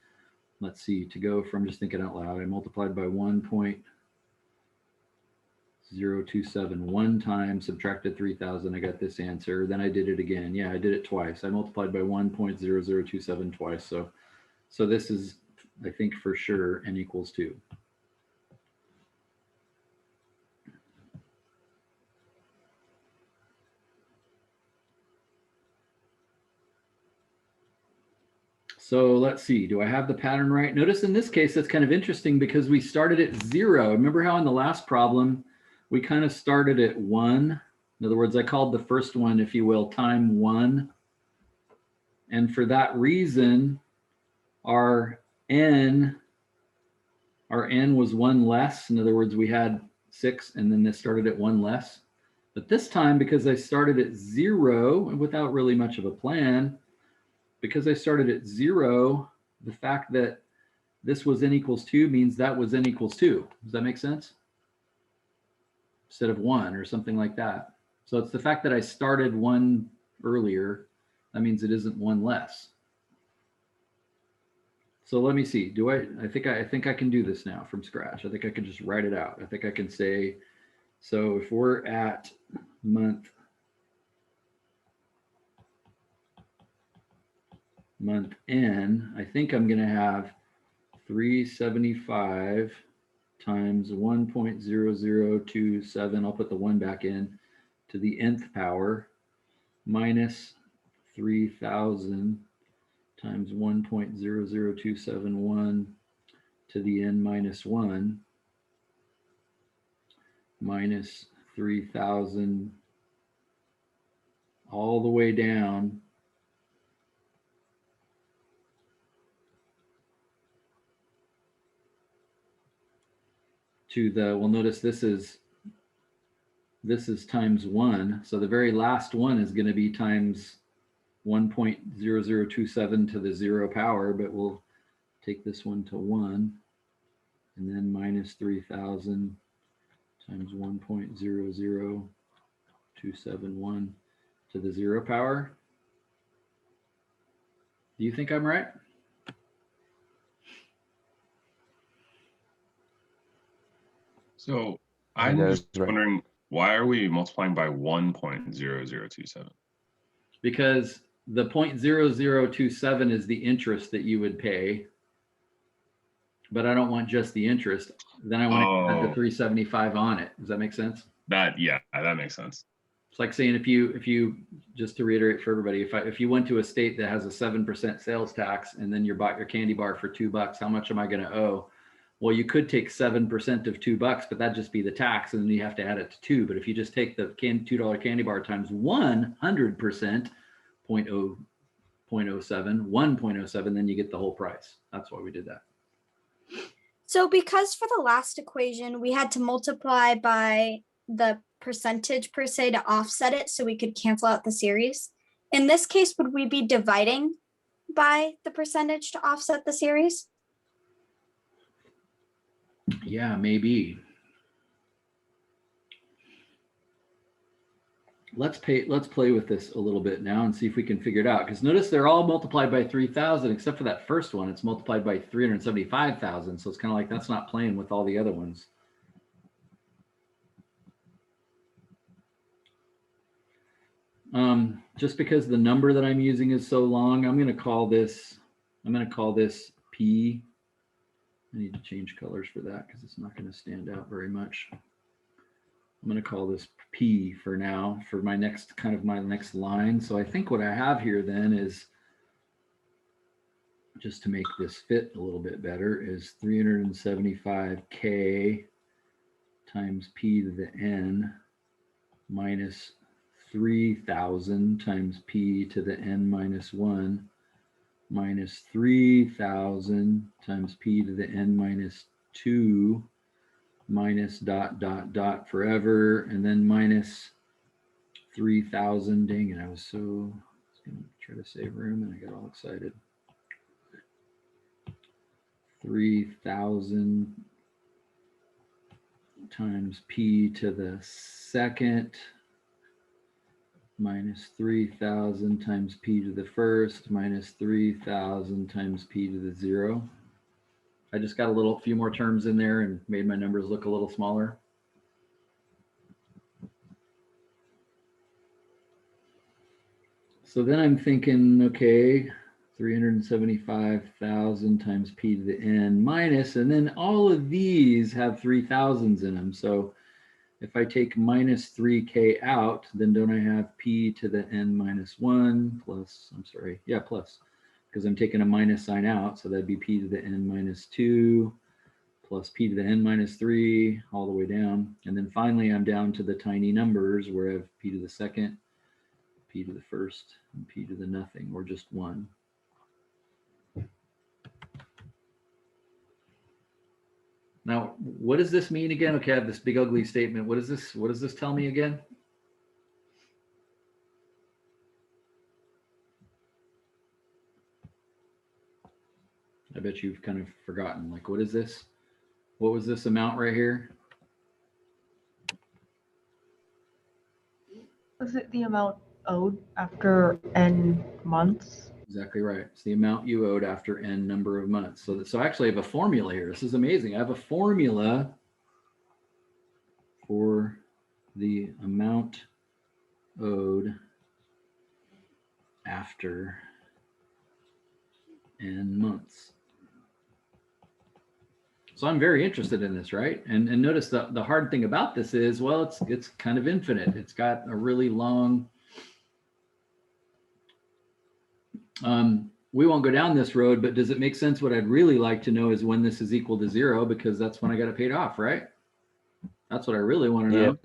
let's see, to go from, just thinking out loud, I multiplied by 1.027 one time, subtracted 3,000, I got this answer. Then I did it again. Yeah, I did it twice. I multiplied by 1.0027 twice. So this is, I think for sure, n equals 2. So let's see, do I have the pattern right? Notice in this case, that's kind of interesting because we started at 0. Remember how in the last problem, we kind of started at 1. In other words, I called the first one, if you will, time 1. And for that reason, our n was 1 less. In other words, we had 6 and then this started at 1 less. But this time, because I started at 0 without really much of a plan, because I started at 0, the fact that this was n equals 2 means that was n equals 2. Does that make sense? Instead of 1 or something like that. So it's the fact that I started 1 earlier, that means it isn't 1 less. So let me see. I think I can do this now from scratch. I think I can just write it out. I think I can say, so if we're at month n, I think I'm going to have 375 times 1.0027, I'll put the 1 back in, to the nth power, minus 3,000 times 1.00271 to the n minus 1, minus 3,000 all the way down to the, well, notice this is times 1. So the very last one is going to be times 1.0027 to the 0 power, but we'll take this one to 1, and then minus 3,000 times 1.00271 to the 0 power. Do you think I'm right? So I think I'm that just is right. wondering, why are we multiplying by 1.0027? Because the 0.0027 is the interest that you would pay, but I don't want just the interest. Then I want to add the Oh. 375 on it. Does that make sense? That makes sense. It's like saying if you just to reiterate for everybody, if you went to a state that has a 7% sales tax and then you bought your candy bar for $2, how much am I going to owe? Well, you could take 7% of $2, but that'd just be the tax, and then you have to add it to 2. But if you just take the $2 candy bar times 100%, 0.07, 1.07, then you get the whole price. That's why we did that. So because for the last equation, we had to multiply by the percentage per se to offset it so we could cancel out the series. In this case, would we be dividing by the percentage to offset the series? Yeah, maybe. Let's play with this a little bit now and see if we can figure it out. Because notice they're all multiplied by 3,000, except for that first one. It's multiplied by 375,000. So it's kind of like that's not playing with all the other ones. Just because the number that I'm using is so long, I'm going to call this P. I need to change colors for that because it's not going to stand out very much. I'm going to call this P for now for my next line. So I think what I have here then is, just to make this fit a little bit better, is 375K times P to the N minus 3,000 times P to the N minus 1 minus 3,000 times P to the N minus 2 minus ... forever, and then minus 3,000. Dang it, I was going to try to save room and I got all excited. 3,000 times P to the second minus 3,000 times P to the first minus 3,000 times P to the 0. I just got a few more terms in there and made my numbers look a little smaller. So then I'm thinking, okay, 375,000 times P to the N minus, and then all of these have 3,000s in them. So if I take minus 3K out, then don't I have P to the N minus 1 plus, plus, because I'm taking a minus sign out. So that'd be P to the N minus 2 plus P to the N minus 3 all the way down. And then finally, I'm down to the tiny numbers where I have P to the second, P to the first, and P to the nothing, or just 1. Now, what does this mean again? Okay, I have this big ugly statement. What does this tell me again? I bet you've kind of forgotten. Like, what is this? What was this amount right here? Was it the amount owed after n months? Exactly right. It's the amount you owed after n number of months. So actually I have a formula here. This is amazing. I have a formula for the amount owed after n months. So I'm very interested in this, right? And notice the hard thing about this is, well, it's kind of infinite. It's got a really long, we won't go down this road, but does it make sense? What I'd really like to know is when this is equal to 0, because that's when I got it paid off, right? That's what I really want to know. Yep.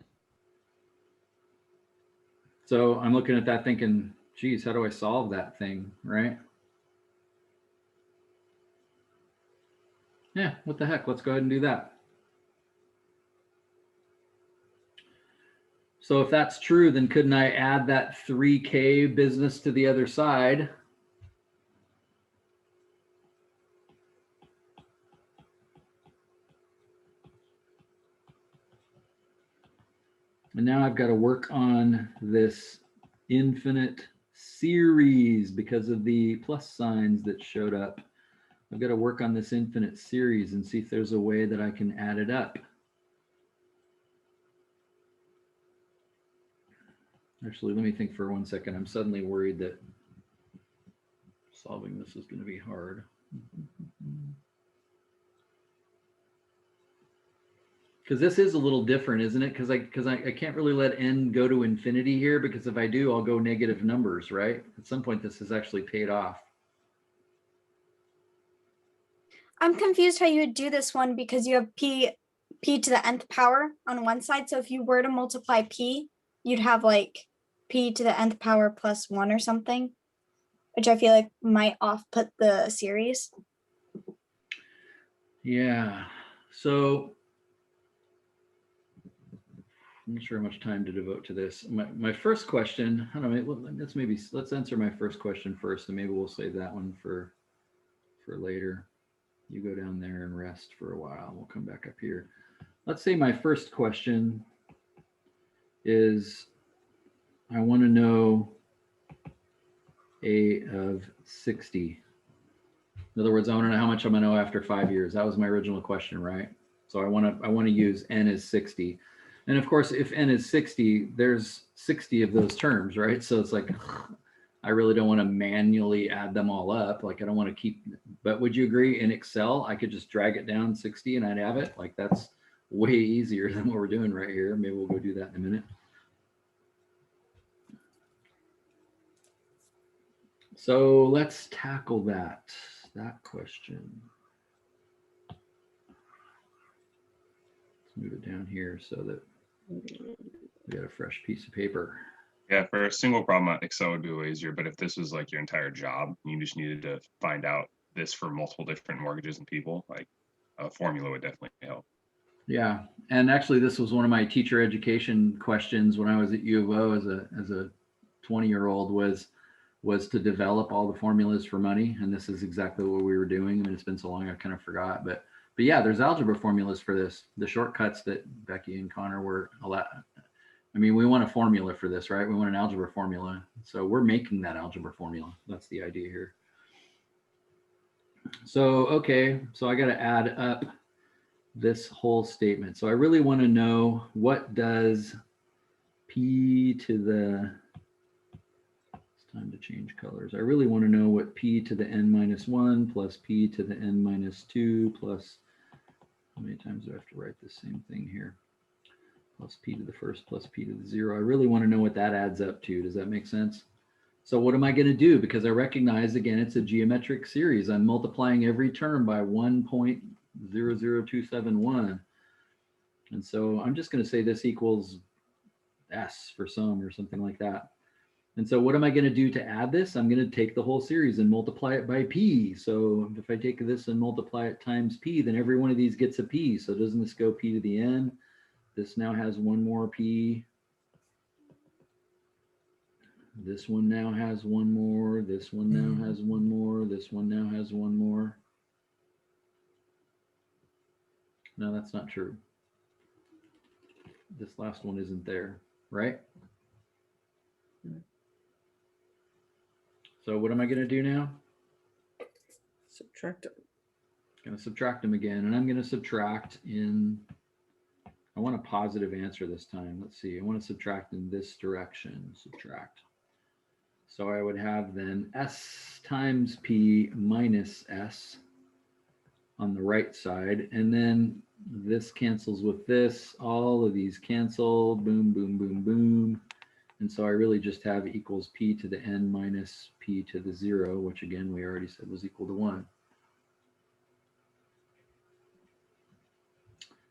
So I'm looking at that thinking, geez, how do I solve that thing, right? Yeah, what the heck? Let's go ahead and do that. So if that's true, then couldn't I add that 3K business to the other side? And now I've got to work on this infinite series because of the plus signs that showed up. I've got to work on this infinite series and see if there's a way that I can add it up. Actually, let me think for 1 second. I'm suddenly worried that solving this is going to be hard. Because this is a little different, isn't it? Because I can't really let n go to infinity here, because if I do, I'll go negative numbers, right? At some point, this is actually paid off. I'm confused how you would do this one because you have p to the nth power on one side. So if you were to multiply p, you'd have like p to the nth power plus 1 or something, which I feel like might off-put the series. Yeah. So I'm not sure how much time to devote to this. My first question, I don't know, let's answer my first question first, and maybe we'll save that one for later. You go down there and rest for a while. We'll come back up here. Let's say my first question is, I want to know A of 60. In other words, I want to know how much I'm going to know after 5 years. That was my original question, right? So I want to use n as 60. And of course, if n is 60, there's 60 of those terms, right? So it's like, I really don't want to manually add them all up. Like, I don't want to keep, but would you agree in Excel, I could just drag it down 60 and I'd have it? Like, that's way easier than what we're doing right here. Maybe we'll go do that in a minute. So let's tackle that question. Let's move it down here so that we got a fresh piece of paper. Yeah, for a single problem, Excel would be way easier. But if this was like your entire job, you just needed to find out this for multiple different mortgages and people, like a formula would definitely help. Yeah, and actually, this was one of my teacher education questions when I was at U of O as a 20-year-old was to develop all the formulas for money, and this is exactly what we were doing. I mean, it's been so long I kind of forgot, but yeah, there's algebra formulas for this. The shortcuts that Becky and Connor were a lot. I mean, we want a formula for this, right? We want an algebra formula. So we're making that algebra formula. That's the idea here. So, okay, so I got to add up this whole statement. So I really want to know, what does p to the, it's time to change colors. I really want to know what p to the n minus 1 plus p to the n minus 2 plus, how many times do I have to write the same thing here? Plus p to the first plus p to the 0. I really want to know what that adds up to. Does that make sense? So what am I going to do? Because I recognize, again, it's a geometric series. I'm multiplying every term by 1.00271. And so I'm just going to say this equals s for some or something like that. And so what am I going to do to add this? I'm going to take the whole series and multiply it by p. So if I take this and multiply it times p, then every one of these gets a p. So doesn't this go p to the n? This now has one more p. This one now has one more. This one now has one more. This one now has one more. No, that's not true. This last one isn't there, right? So what am I going to do now? Subtract them. Going to subtract them again, and I'm going to subtract in, I want a positive answer this time. Let's see, I want to subtract in this direction, subtract. So I would have then s times p minus s on the right side. And then this cancels with this. All of these cancel. Boom, boom, boom, boom. And so I really just have equals p to the n minus p to the 0, which again, we already said was equal to 1.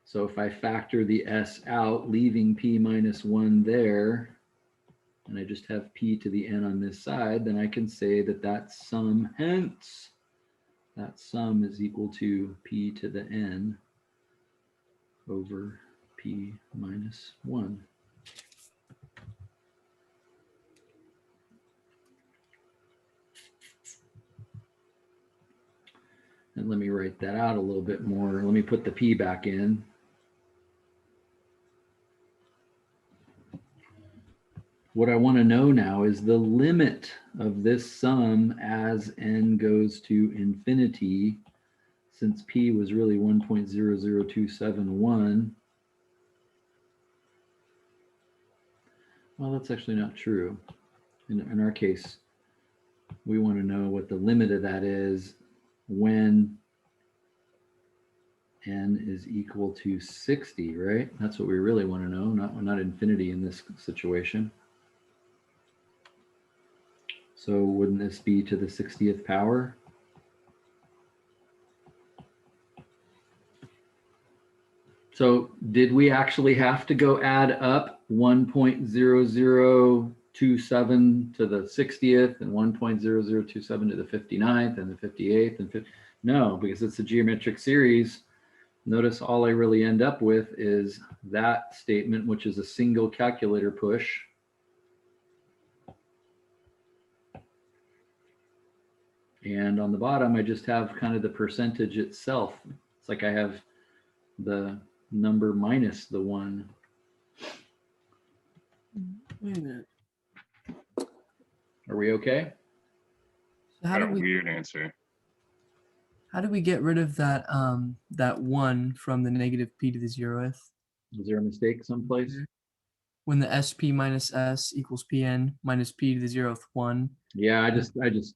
So if I factor the s out, leaving p minus 1 there, and I just have p to the n on this side, then I can say that that sum, hence, that sum is equal to p to the n over p minus 1. And let me write that out a little bit more. Let me put the p back in. What I want to know now is the limit of this sum as n goes to infinity, since p was really 1.00271. Well, that's actually not true. In our case, we want to know what the limit of that is when n is equal to 60, right? That's what we really want to know, not infinity in this situation. So wouldn't this be to the 60th power? So did we actually have to go add up 1.0027 to the 60th and 1.0027 to the 59th and the 58th and no, because it's a geometric series. Notice all I really end up with is that statement, which is a single calculator push. And on the bottom, I just have kind of the percentage itself. It's like I have the number minus the 1. Wait a minute. Are we okay? So how Got do a we weird answer. get rid of that that 1 from the negative p to the 0th? Is there a mistake someplace? When the sp minus s equals pn minus p to the 0th 1. Yeah, I just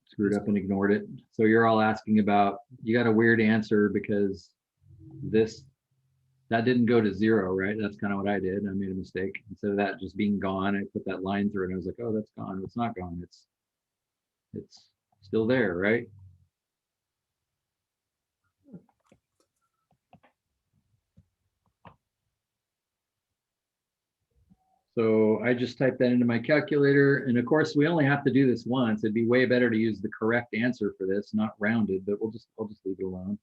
screwed up and ignored it. So you're all asking about, you got a weird answer because that didn't go to 0, right? That's kind of what I did. I made a mistake. Instead of that just being gone, I put that line through it and I was like, oh, that's gone. It's not gone. It's still there, right? So I just typed that into my calculator. And of course, we only have to do this once. It'd be way better to use the correct answer for this, not rounded, but I'll just leave it alone.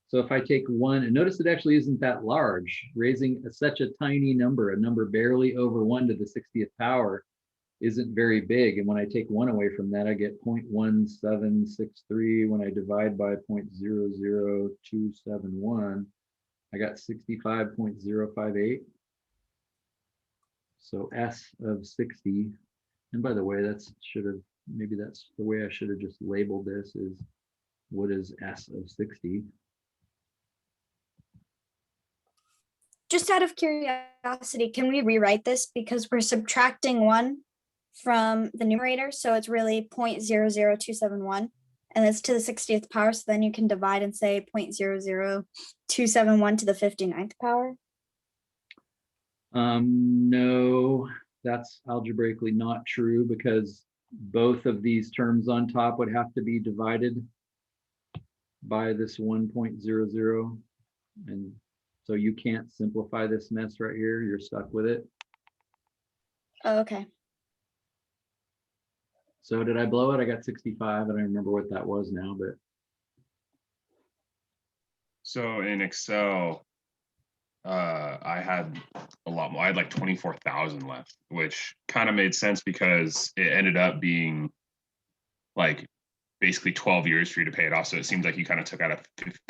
So if I take 1, and notice it actually isn't that large, raising such a tiny number, a number barely over 1 to the 60th power isn't very big. And when I take 1 away from that, I get 0.1763. When I divide by 0.00271, I got 65.058. So S of 60, and by the way, maybe that's the way I should have just labeled this, is what is S of 60? Just out of curiosity, can we rewrite this because we're subtracting 1 from the numerator, so it's really 0.00271, and it's to the 60th power, so then you can divide and say 0.00271 to the 59th power? No, that's algebraically not true because both of these terms on top would have to be divided by this 1.00, and so you can't simplify this mess right here. You're stuck with it. Oh, okay. So did I blow it? I got 65. I don't remember what that was now, but. So in Excel, I had a lot more. I had like 24,000 left, which kind of made sense because it ended up being like basically 12 years for you to pay it off. So it seems like you kind of took out a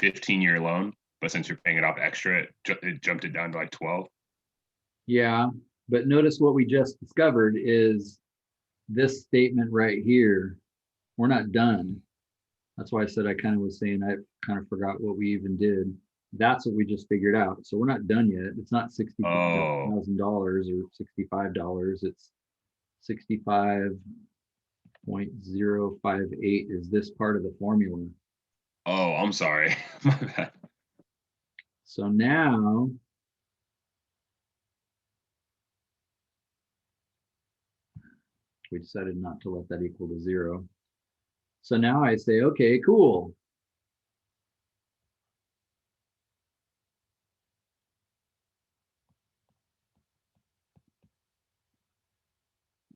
15-year loan, but since you're paying it off extra, it jumped it down to like 12. Yeah, but notice what we just discovered is this statement right here. We're not done. That's why I said I kind of was saying I kind of forgot what we even did. That's what we just figured out. So we're not done yet. It's not $60,000 or $65. It's 65.058 is this part of the formula. Oh, I'm sorry. My bad. So now we decided not to let that equal to 0. So now I say, okay, cool.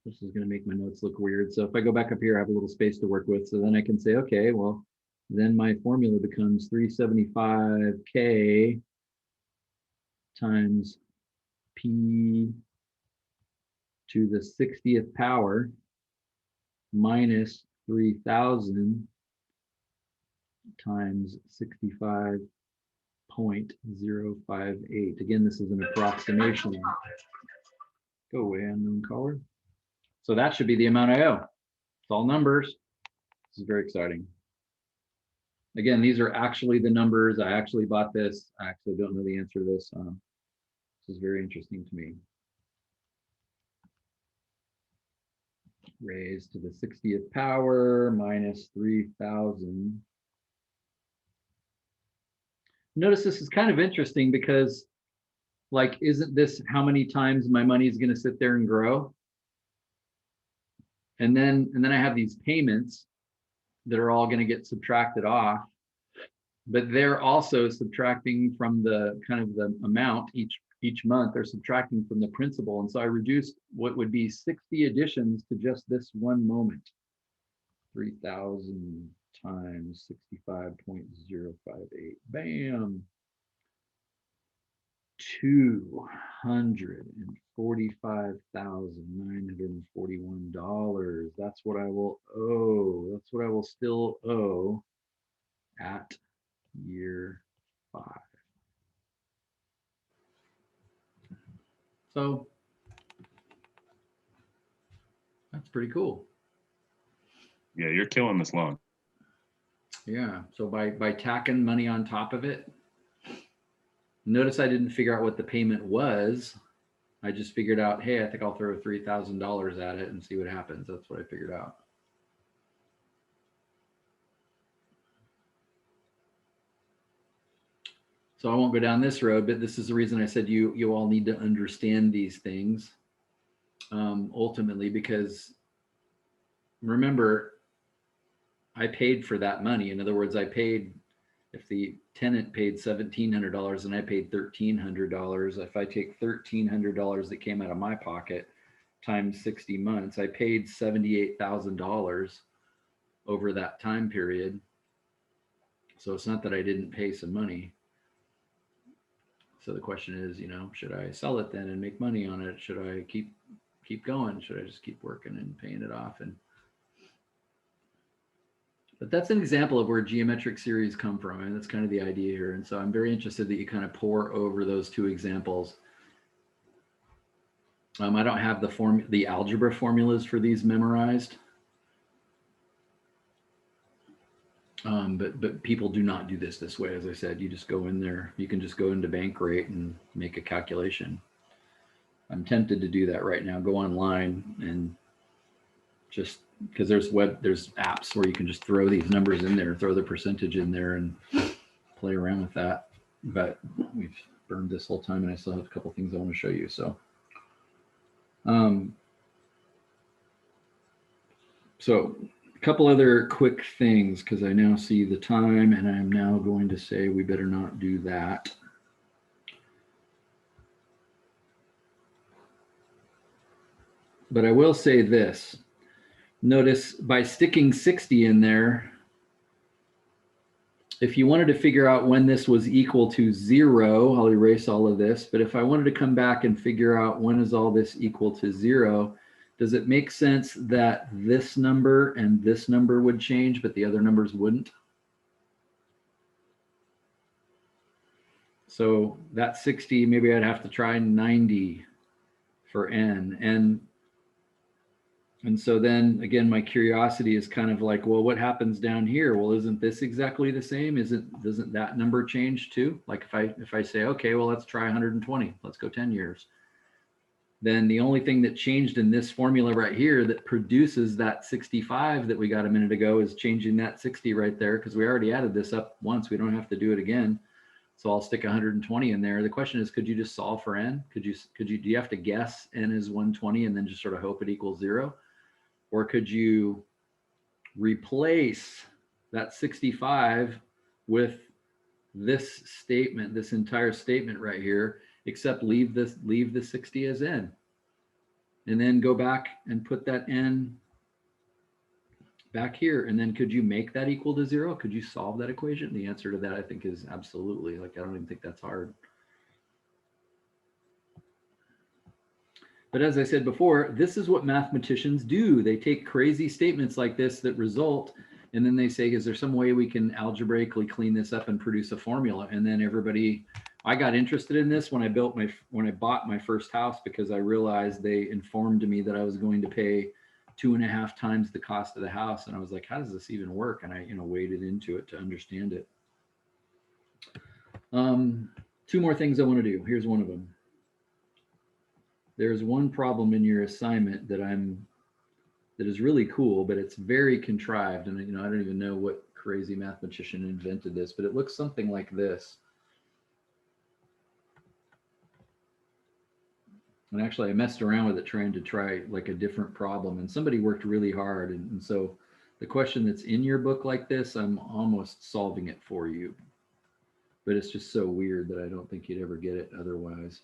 This is going to make my notes look weird. So if I go back up here, I have a little space to work with. So then I can say, okay, well, then my formula becomes 375K times P to the 60th power minus 3,000 times 65.058. Again, this is an approximation. Go away, unknown caller. So that should be the amount I owe. It's all numbers. This is very exciting. Again, these are actually the numbers. I actually bought this. I actually don't know the answer to this. This is very interesting to me. Raised to the 60th power minus 3,000. Notice this is kind of interesting because, like, isn't this how many times my money is going to sit there and grow? And then I have these payments that are all going to get subtracted off, but they're also subtracting from the kind of the amount each month. They're subtracting from the principal, and so I reduced what would be 60 additions to just this one moment. 3,000 times 65.058. Bam. $245,941. That's what I will owe. That's what I will still owe at year 5. So that's pretty cool. Yeah, you're killing this loan. Yeah. So by tacking money on top of it, notice I didn't figure out what the payment was. I just figured out, hey, I think I'll throw $3,000 at it and see what happens. That's what I figured out. So I won't go down this road, but this is the reason I said you all need to understand these things ultimately, because remember, I paid for that money. In other words, I paid, if the tenant paid $1,700 and I paid $1,300, if I take $1,300 that came out of my pocket times 60 months, I paid $78,000 over that time period. So it's not that I didn't pay some money. So the question is, should I sell it then and make money on it? Should I keep going? Should I just keep working and paying it off? But that's an example of where geometric series come from, and that's kind of the idea here. And so I'm very interested that you kind of pour over those two examples. I don't have the algebra formulas for these memorized. But people do not do this way. As I said, you just go in there, you can just go into Bankrate and make a calculation. I'm tempted to do that right now. Go online and just, because there's apps where you can just throw these numbers in there, throw the percentage in there and play around with that. But we've burned this whole time and I still have a couple things I want to show you. So a couple other quick things, because I now see the time and I'm now going to say we better not do that. But I will say this. Notice by sticking 60 in there, if you wanted to figure out when this was equal to 0, I'll erase all of this. But if I wanted to come back and figure out when is all this equal to 0, does it make sense that this number and this number would change, but the other numbers wouldn't? So that 60, maybe I'd have to try 90 for n. And so then again, my curiosity is kind of like, well, what happens down here? Well, isn't this exactly the same? Doesn't that number change too? Like if I say, okay, well, let's try 120, let's go 10 years. then the only thing that changed in this formula right here that produces that 65 that we got a minute ago is changing that 60 right there, because we already added this up once. We don't have to do it again. So I'll stick 120 in there. The question is, could you just solve for n? Do you have to guess n is 120 and then just sort of hope it equals 0? Or could you replace that 65 with this statement, this entire statement right here, except leave the 60 as n, and then go back and put that n back here? And then could you make that equal to 0? Could you solve that equation? The answer to that, I think, is absolutely. Like, I don't even think that's hard. But as I said before, this is what mathematicians do. They take crazy statements like this that result, and then they say, is there some way we can algebraically clean this up and produce a formula? And then everybody, I got interested in this when I bought my first house, because I realized they informed me that I was going to pay 2.5 times the cost of the house. And I was like, how does this even work? And I, waded into it to understand it. 2 more things I want to do. Here's one of them. There's one problem in your assignment that is really cool, but it's very contrived. And I don't even know what crazy mathematician invented this, but it looks something like this. And actually, I messed around with it trying to try like a different problem, and somebody worked really hard. And so the question that's in your book like this, I'm almost solving it for you, but it's just so weird that I don't think you'd ever get it otherwise.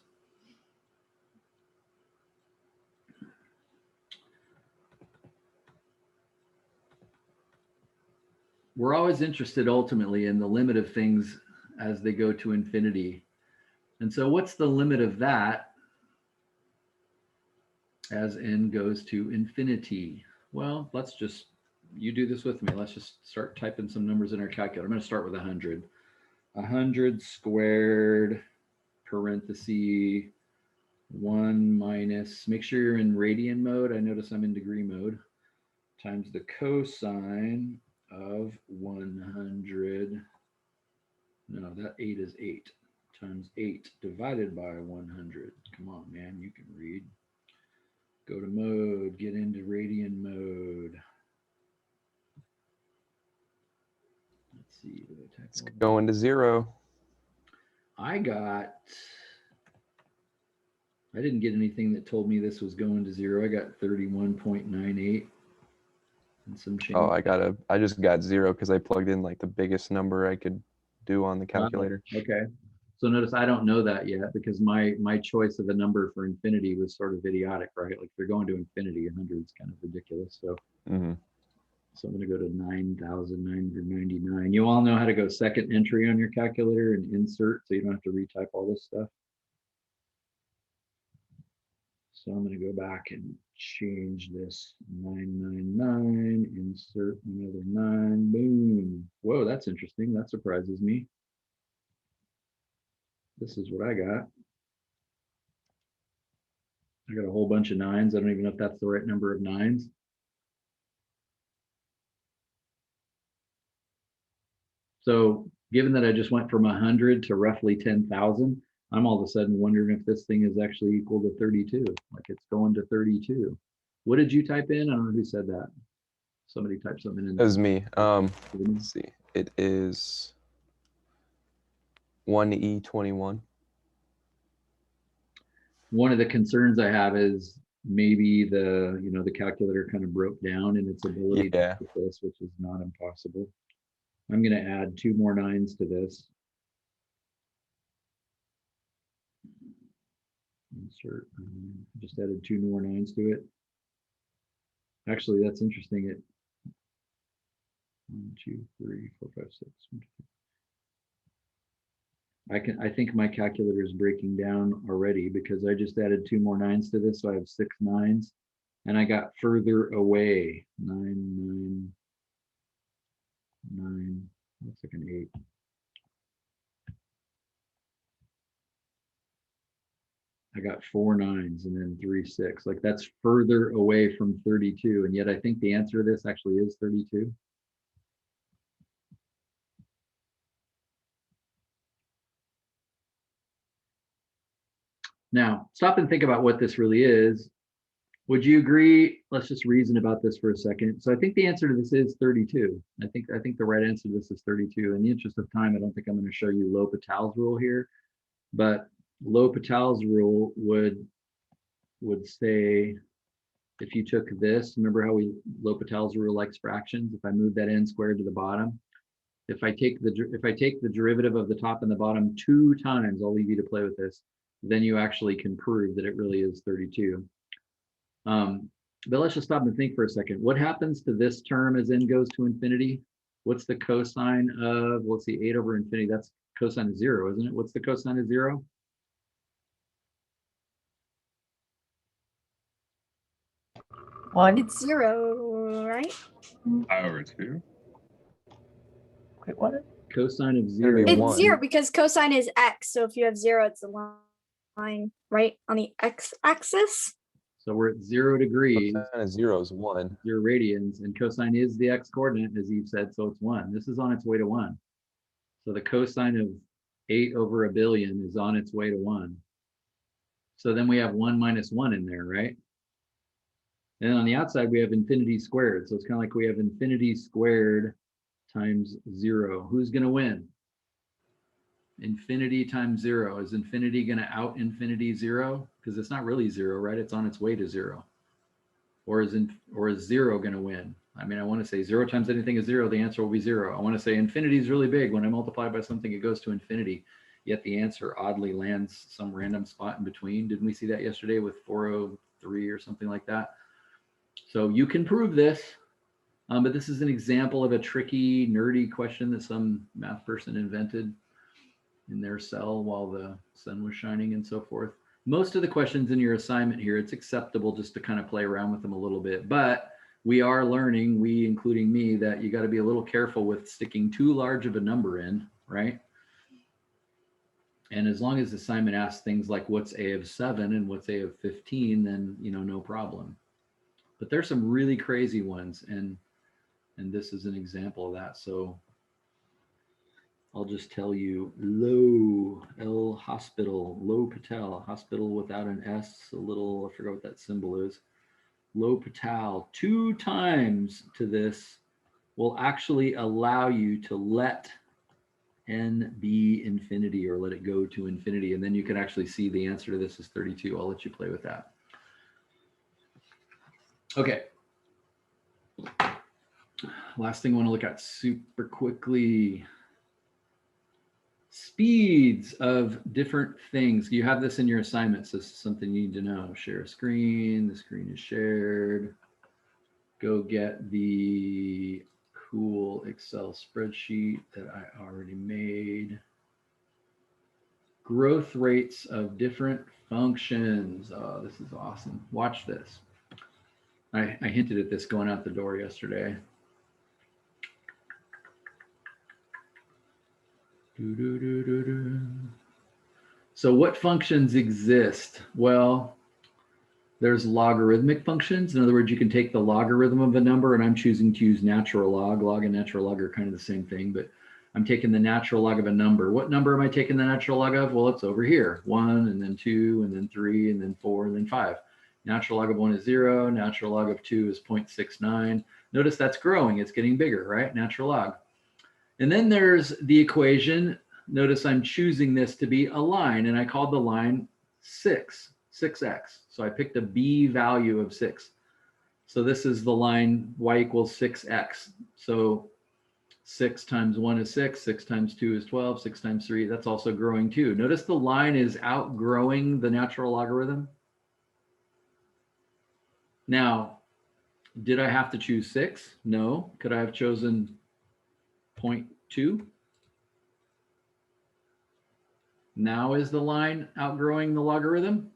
We're always interested ultimately in the limit of things as they go to infinity. And so what's the limit of that as n goes to infinity? Well, you do this with me. Let's just start typing some numbers in our calculator. I'm going to start with 100. 100 squared, parenthesis, 1 minus, make sure you're in radian mode. I notice I'm in degree mode, times the cosine of 100. No, that 8 is 8 times 8 divided by 100. Come on, man, you can read. Go to mode, get into radian mode. Let's see. It's going to 0. I didn't get anything that told me this was going to 0. I got 31.98 and some change. Oh, I just got 0 because I plugged in like the biggest number I could do on the calculator. Okay. So notice I don't know that yet, because my choice of a number for infinity was sort of idiotic, right? Like, if they're going to infinity, 100 is kind of ridiculous. So, So I'm going to go to 9,999. You all know how to go second entry on your calculator and insert, so you don't have to retype all this stuff. So I'm going to go back and change this 999, insert another 9, boom. Whoa, that's interesting. That surprises me. This is what I got. I got a whole bunch of 9s. I don't even know if that's the right number of 9s. So given that I just went from 100 to roughly 10,000, I'm all of a sudden wondering if this thing is actually equal to 32. Like, it's going to 32. What did you type in? I don't know who said that. Somebody typed something in. That was me. Let's see. It is 1E21. One of the concerns I have is maybe the calculator kind of broke down in its ability to do this, which is not impossible. I'm going to add 2 more 9s to this. Insert. Just added 2 more 9s to it. Actually, that's interesting. It 1, 2, 3, 4, 5, 6. 1, 2, 3. I think my calculator is breaking down already, because I just added 2 more 9s to this, so I have 6 9s, and I got further away. 9, 9, 9. Looks like an 8. I got 4 9s and then 3 6. Like, that's further away from 32, and yet I think the answer to this actually is 32. Now, stop and think about what this really is. Would you agree? Let's just reason about this for a second. So I think the answer to this is 32. I think the right answer to this is 32. In the interest of time, I don't think I'm going to show you L'Hopital's rule here, but L'Hopital's rule would say, if you took this, remember how L'Hopital's rule likes fractions? If I move that n squared to the bottom, if I take the derivative of the top and the bottom 2 times, I'll leave you to play with this, then you actually can prove that it really is 32. But let's just stop and think for a second. What happens to this term as n goes to infinity? What's the cosine of, let's see, 8 over infinity? That's cosine of 0, isn't it? What's the cosine of 0? One. It's 0, right? Pi over 2. Wait, what? Cosine of It'd 0. be It's one. 0 because cosine is x. So if you have 0, it's a line right on the x-axis. So we're at 0 degrees, Cosine of 0 is 1. 0 radians, and cosine is the x coordinate, as Eve said, so it's 1. This is on its way to 1. So the cosine of 8 over a billion is on its way to 1. So then we have 1 minus 1 in there, right? And on the outside, we have infinity squared. So it's kind of like we have infinity squared times 0. Who's going to win? Infinity times 0. Is infinity going to out infinity 0? Because it's not really 0, right? It's on its way to 0. Or is 0 going to win? I mean, I want to say 0 times anything is 0. The answer will be 0. I want to say infinity is really big. When I multiply by something, it goes to infinity. Yet the answer oddly lands some random spot in between. Didn't we see that yesterday with 403 or something like that? So you can prove this, but this is an example of a tricky, nerdy question that some math person invented in their cell while the sun was shining and so forth. Most of the questions in your assignment here, it's acceptable just to kind of play around with them a little bit, but we are learning, we including me, that you got to be a little careful with sticking too large of a number in, right? And as long as the assignment asks things like what's a of 7 and what's a of 15, then, you know, no problem. But there's some really crazy ones, and this is an example of that. So I'll just tell you, L'Hopital, hospital without an S, a little, I forgot what that symbol is. L'Hopital, 2 times to this will actually allow you to let n be infinity, or let it go to infinity. And then you can actually see the answer to this is 32. I'll let you play with that. Okay. Last thing I want to look at super quickly. Speeds of different things. You have this in your assignments. This is something you need to know. Share a screen. The screen is shared. Go get the cool Excel spreadsheet that I already made. Growth rates of different functions. Oh, this is awesome. Watch this. I hinted at this going out the door yesterday. So what functions exist? Well, there's logarithmic functions. In other words, you can take the logarithm of a number, and I'm choosing to use natural log. Log and natural log are kind of the same thing, but I'm taking the natural log of a number. What number am I taking the natural log of? Well, it's over here. 1, and then 2, and then 3, and then 4, and then 5. Natural log of 1 is 0. Natural log of 2 is 0.69. Notice that's growing. It's getting bigger, right? Natural log. And then there's the equation. Notice I'm choosing this to be a line, and I called the line 6x. So I picked a b value of 6. So this is the line y equals 6x. So 6 times 1 is 6, 6 times 2 is 12, 6 times 3, that's also growing too. Notice the line is outgrowing the natural logarithm. Now, did I have to choose 6? No. Could I have chosen 0.2? Now is the line outgrowing the logarithm?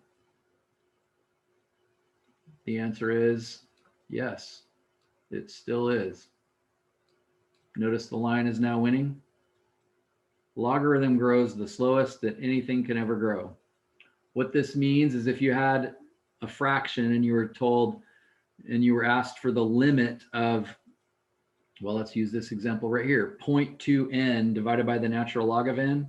The answer is yes, it still is. Notice the line is now winning. Logarithm grows the slowest that anything can ever grow. What this means is if you had a fraction and you were told, and you were asked for the limit of, well, let's use this example right here, 0.2n divided by the natural log of n.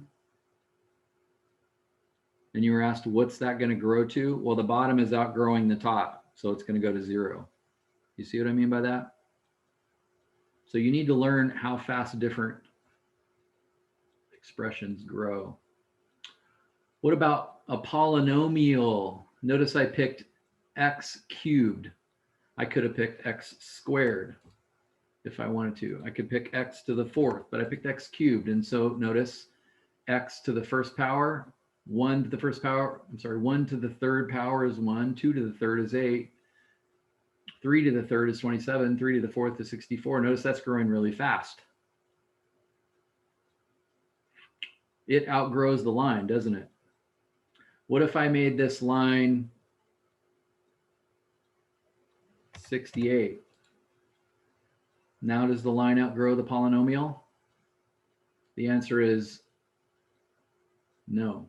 And you were asked, what's that going to grow to? Well, the bottom is outgrowing the top, so it's going to go to 0. You see what I mean by that? So you need to learn how fast different expressions grow. What about a polynomial? Notice I picked x cubed. I could have picked x squared if I wanted to. I could pick x to the 4th, but I picked x cubed. And so notice x to the first power, 1 to the first power, 1 to the 3rd power is 1, 2 to the 3rd is 8, 3 to the 3rd is 27, 3 to the 4th is 64. Notice that's growing really fast. It outgrows the line, doesn't it? What if I made this line 68? Now does the line outgrow the polynomial? The answer is no.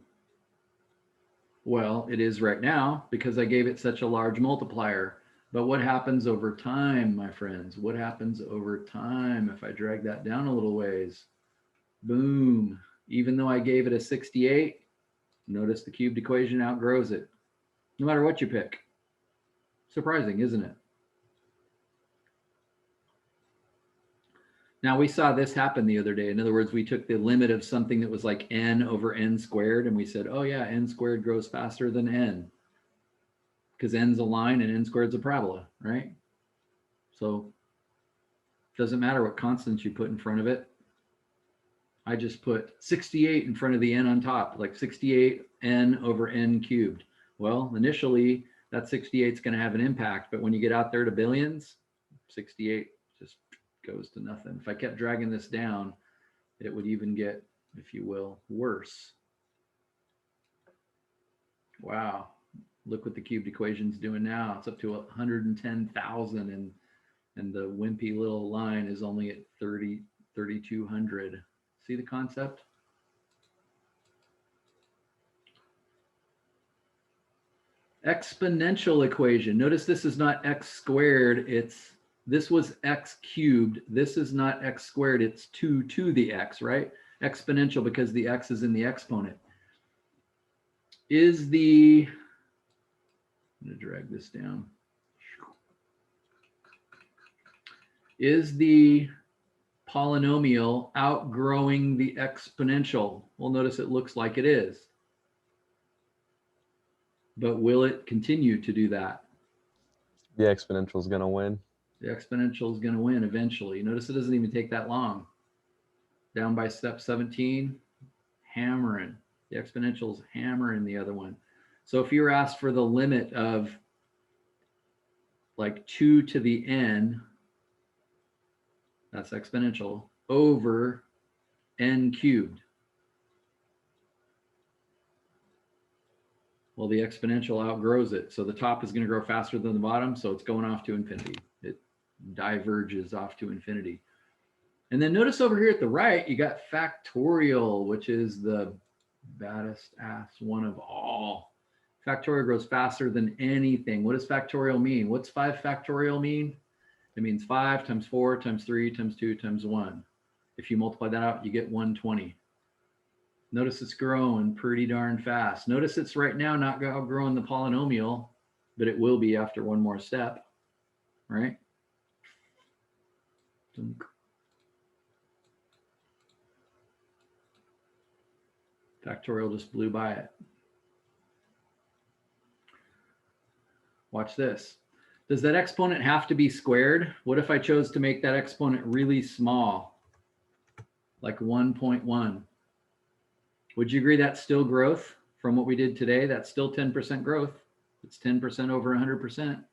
Well, it is right now because I gave it such a large multiplier. But what happens over time, my friends? What happens over time if I drag that down a little ways? Boom. Even though I gave it a 68, notice the cubed equation outgrows it, no matter what you pick. Surprising, isn't it? Now we saw this happen the other day. In other words, we took the limit of something that was like n over n squared, and we said, oh yeah, n squared grows faster than n, because n's a line and n squared's a parabola, right? So it doesn't matter what constants you put in front of it. I just put 68 in front of the n on top, like 68 n over n cubed. Well, initially that 68 is going to have an impact, but when you get out there to billions, 68 just goes to nothing. If I kept dragging this down, it would even get, if you will, worse. Wow, look what the cubed equation's doing now. It's up to 110,000, and the wimpy little line is only at 3,200. See the concept? Exponential equation. Notice this is not x squared. This was x cubed. This is not x squared. It's 2 to the x, right? Exponential because the x is in the exponent. I'm going to drag this down. Is the polynomial outgrowing the exponential? Well, notice it looks like it is. But will it continue to do that? The exponential is going to win. The exponential is going to win eventually. Notice it doesn't even take that long. Down by step 17, hammering. The exponential is hammering the other one. So if you were asked for the limit of like 2 to the n, that's exponential, over n cubed. Well, the exponential outgrows it. So the top is going to grow faster than the bottom, so it's going off to infinity. It diverges off to infinity. And then notice over here at the right, you got factorial, which is the baddest ass one of all. Factorial grows faster than anything. What does factorial mean? What's 5 factorial mean? It means 5 times 4 times 3 times 2 times 1. If you multiply that out, you get 120. Notice it's growing pretty darn fast. Notice it's right now not outgrowing the polynomial, but it will be after one more step, right? Factorial just blew by it. Watch this. Does that exponent have to be squared? What if I chose to make that exponent really small, like 1.1? Would you agree that's still growth from what we did today? That's still 10% growth. It's 10% over 100%.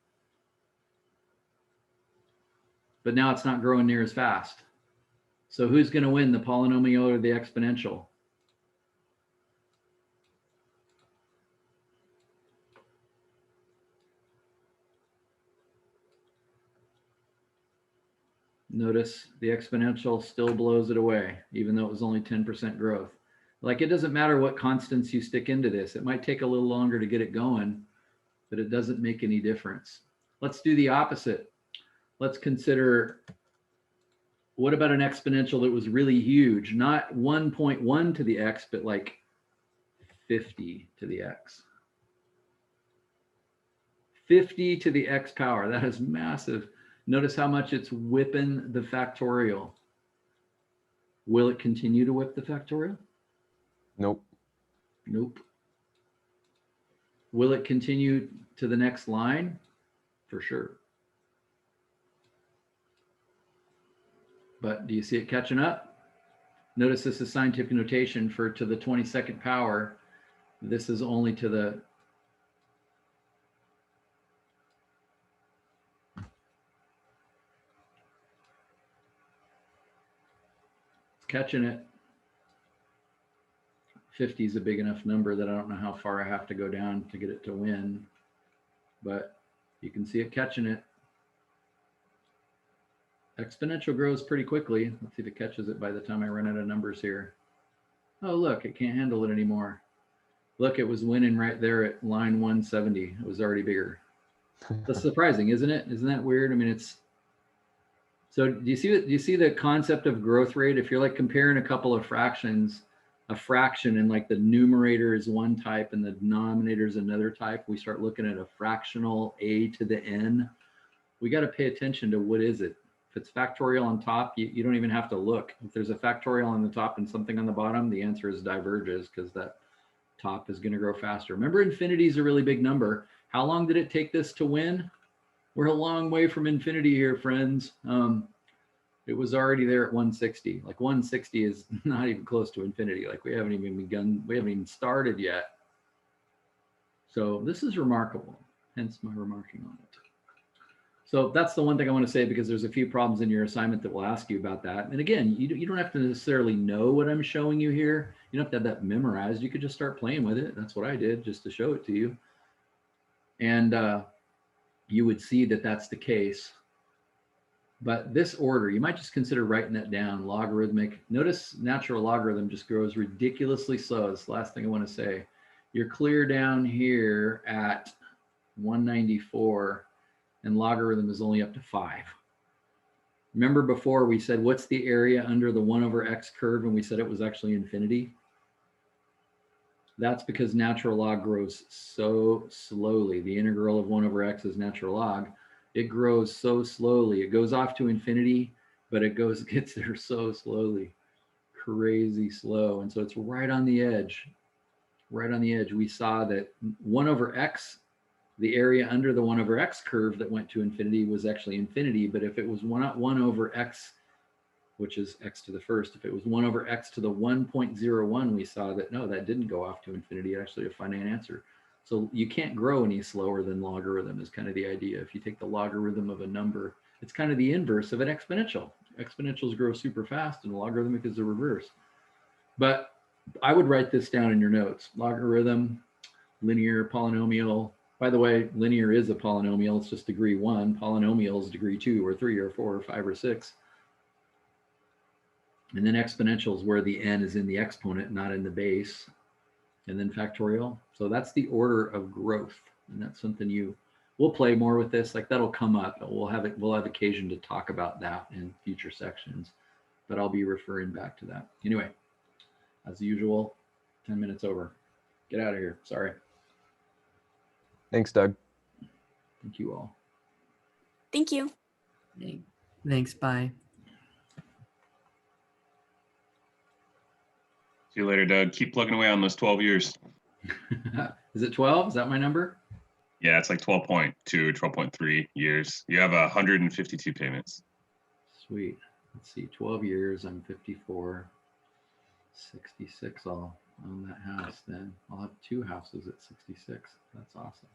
But now it's not growing near as fast. So who's going to win, the polynomial or the exponential? Notice the exponential still blows it away, even though it was only 10% growth. Like, it doesn't matter what constants you stick into this. It might take a little longer to get it going, but it doesn't make any difference. Let's do the opposite. Let's consider, what about an exponential that was really huge? Not 1.1 to the x, but like 50 to the x. 50 to the x power. That is massive. Notice how much it's whipping the factorial. Will it continue to whip the factorial? Nope. Nope. Will it continue to the next line? For sure. But do you see it catching up? Notice this is scientific notation for to the 22nd power. This is only to the catching it. 50 is a big enough number that I don't know how far I have to go down to get it to win, but you can see it catching it. Exponential grows pretty quickly. Let's see if it catches it by the time I run out of numbers here. Oh, look, it can't handle it anymore. Look, it was winning right there at line 170. It was already bigger. That's surprising, isn't it? Isn't that weird? I mean, it's, so do you see the concept of growth rate? If you're like comparing a couple of fractions, a fraction and like the numerator is one type and the denominator is another type, we start looking at a fractional a to the n. We got to pay attention to what is it. If it's factorial on top, you don't even have to look. If there's a factorial on the top and something on the bottom, the answer is diverges because that top is going to grow faster. Remember, infinity is a really big number. How long did it take this to win? We're a long way from infinity here, friends. It was already there at 160. Like 160 is not even close to infinity. Like we haven't even begun, we haven't even started yet. So this is remarkable, hence my remarking on it. So that's the one thing I want to say, because there's a few problems in your assignment that will ask you about that. And again, you don't have to necessarily know what I'm showing you here. You don't have to have that memorized. You could just start playing with it. That's what I did, just to show it to you. And you would see that that's the case. But this order, you might just consider writing that down, logarithmic. Notice natural logarithm just grows ridiculously slow. That's the last thing I want to say. You're clear down here at 194, and logarithm is only up to 5. Remember before we said, what's the area under the 1 over x curve, and we said it was actually infinity? That's because natural log grows so slowly. The integral of 1 over x is natural log. It grows so slowly. It goes off to infinity, but it gets there so slowly, crazy slow. And so it's right on the edge, right on the edge. We saw that 1 over x, the area under the 1 over x curve that went to infinity was actually infinity. But if it was 1 over x, which is x to the first, if it was 1 over x to the 1.01, we saw that no, that didn't go off to infinity, actually a finite answer. So you can't grow any slower than logarithm is kind of the idea. If you take the logarithm of a number, it's kind of the inverse of an exponential. Exponentials grow super fast and logarithmic is the reverse. But I would write this down in your notes. Logarithm, linear, polynomial. By the way, linear is a polynomial. It's just degree 1. Polynomial is degree 2 or 3 or 4 or 5 or 6. And then exponentials where the n is in the exponent, not in the base. And then factorial. So that's the order of growth. And that's something we'll play more with this, like that'll come up. We'll have occasion to talk about that in future sections, but I'll be referring back to that. Anyway, as usual, 10 minutes over. Get out of here. Sorry. Thanks, Doug. Thank you all. Thank you. Thanks. Bye. See you later, Doug. Keep plugging away on those 12 years. Is it 12? Is that my number? Yeah, it's like 12.2, 12.3 years. You have 152 payments. Sweet. Let's see, 12 years. I'm 54, 66 all on that house. Then I'll have 2 houses at 66. That's awesome.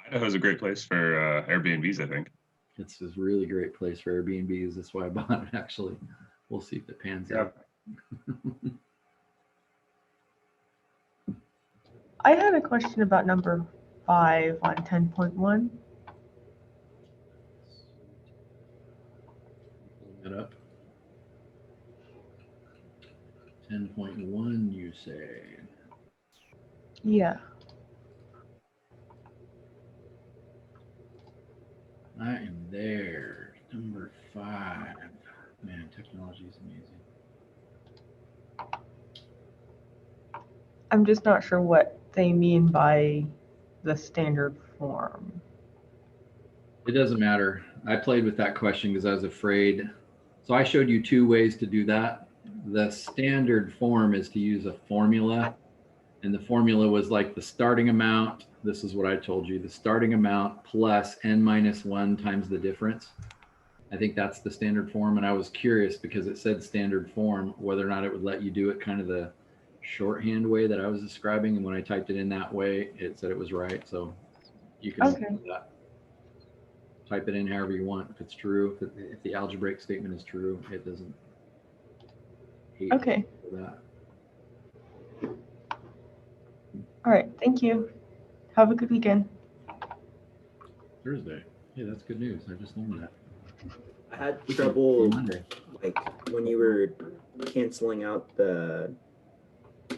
Idaho's a great place for Airbnbs, I think. It's a really great place for Airbnbs. That's why I bought it, actually. We'll see if it pans out. I had a question about number 5 on 10.1. It up. 10.1, you say? Yeah. I am there. Number 5. Man, technology is amazing. I'm just not sure what they mean by the standard form. It doesn't matter. I played with that question because I was afraid. So I showed you two ways to do that. The standard form is to use a formula. And the formula was like the starting amount. This is what I told you, the starting amount plus n minus 1 times the difference. I think that's the standard form. And I was curious because it said standard form, whether or not it would let you do it kind of the shorthand way that I was describing. And when I typed it in that way, it said it was right. So you can Okay. do that. Type it in however you want. If it's true, if the algebraic statement is true, it doesn't hate Okay. for that. All right. Thank you. Have a good weekend. Thursday. Hey, that's good news. I just learned that. I had trouble Monday. like when you were canceling out the, I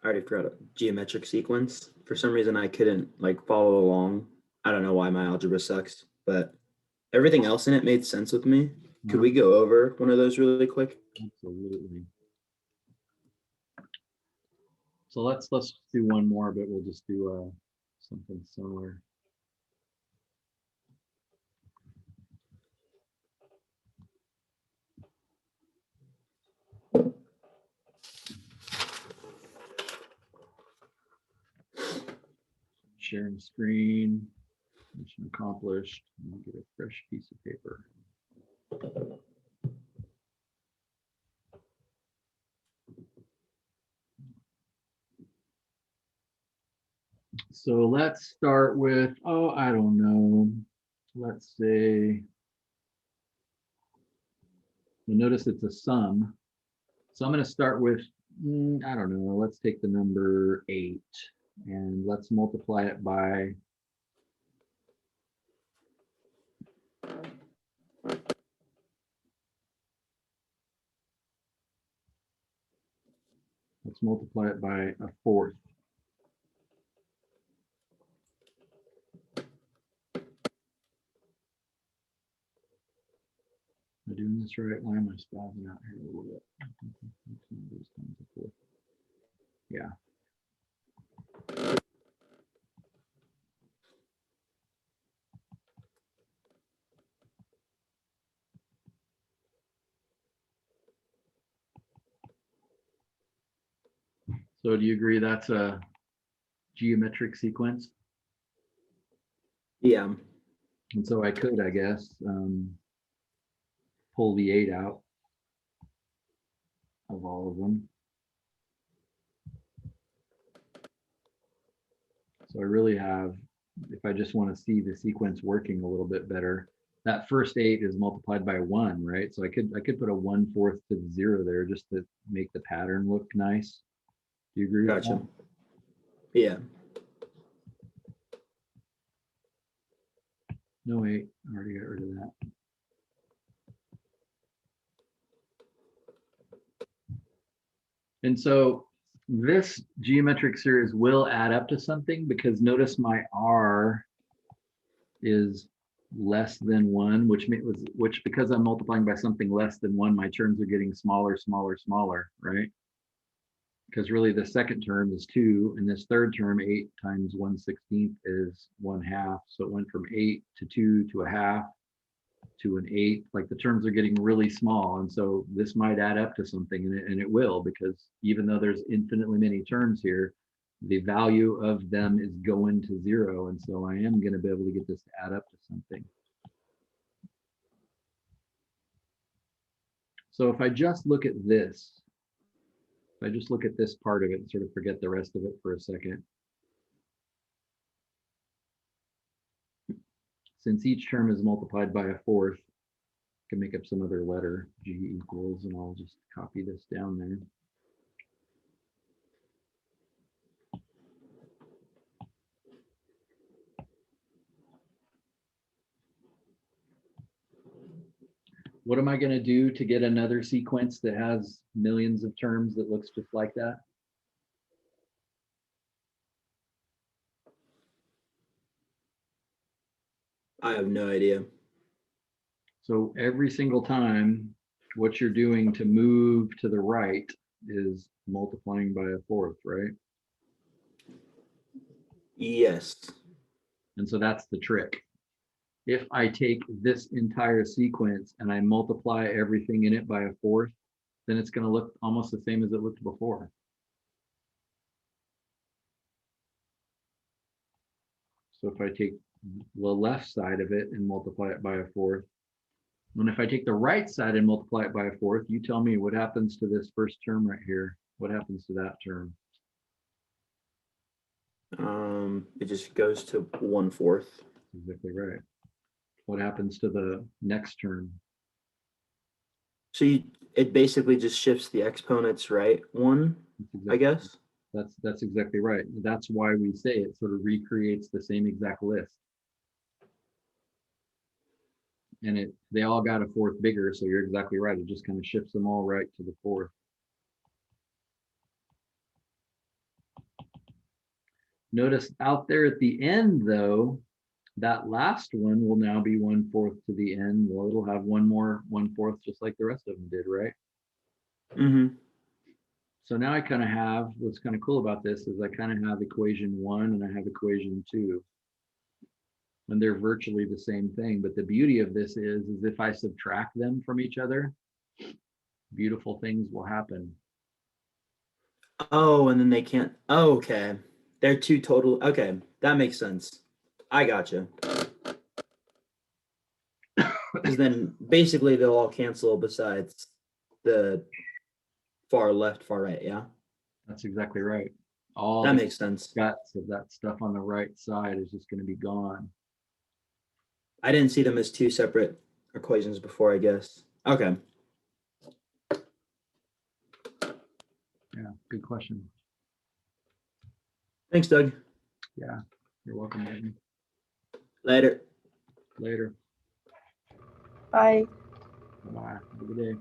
already forgot it, geometric sequence. For some reason I couldn't like follow along. I don't know why my algebra sucks, but everything else in it made sense with me. Could we go over one of those really quick? Absolutely. So let's do one more, but we'll just do something similar. Sharing screen, mission accomplished. I'll get a fresh piece of paper. So let's start with, oh, I don't know. Let's say, you'll notice it's a sum. So I'm going to start with, I don't know, let's take the number 8 and let's multiply it by a fourth. Am I doing this right? Why am I spazzing out here a little bit? Yeah. So do you agree that's a geometric sequence? Yeah. And so I could, I guess, pull the 8 out of all of them. So I really have, if I just want to see the sequence working a little bit better, that first 8 is multiplied by 1, right? So I could put a 1/4 to the 0 there just to make the pattern look nice. Do you agree with Gotcha. that? Yeah. No, wait, I already got rid of that. And so this geometric series will add up to something because notice my R is less than 1, which because I'm multiplying by something less than 1, my terms are getting smaller, smaller, smaller, right? Because really the second term is 2, and this third term, 8 times 1/16 is 1/2. So it went from 8 to 2 to 1/2 to an 8. Like the terms are getting really small, and so this might add up to something, and it will, because even though there's infinitely many terms here, the value of them is going to 0, and so I am going to be able to get this to add up to something. So if I just look at this, if I just look at this part of it and sort of forget the rest of it for a second, since each term is multiplied by a fourth, I can make up some other letter, G equals, and I'll just copy this down there. What am I going to do to get another sequence that has millions of terms that looks just like that? I have no idea. So every single time, what you're doing to move to the right is multiplying by a fourth, right? Yes. And so that's the trick. If I take this entire sequence and I multiply everything in it by a fourth, then it's going to look almost the same as it looked before. So if I take the left side of it and multiply it by a fourth, and if I take the right side and multiply it by a fourth, you tell me what happens to this first term right here. What happens to that term? It just goes to 1/4. Exactly right. What happens to the next term? So it basically just shifts the exponents, right? One, I guess. That's exactly right. That's why we say it sort of recreates the same exact list. And they all got a fourth bigger, so you're exactly right. It just kind of shifts them all right to the fourth. Notice out there at the end, though, that last one will now be 1/4 to the end. Well, it'll have one more 1/4, just like the rest of them did, right? Mm-hmm. So now I kind of have, what's kind of cool about this is I kind of have equation 1 and I have equation 2. And they're virtually the same thing. But the beauty of this is if I subtract them from each other, beautiful things will happen. Oh, and then they can't. Oh, okay. They're two total. Okay, that makes sense. I gotcha. Because then basically they'll all cancel besides the far left, far right. Yeah, That's exactly right. All that the makes sense. guts of that stuff on the right side is just going to be gone. I didn't see them as two separate equations before, I guess. Okay. Yeah, good question. Thanks, Doug. Yeah, you're welcome, Megan. Later. Later. Bye. Bye. Have a good day.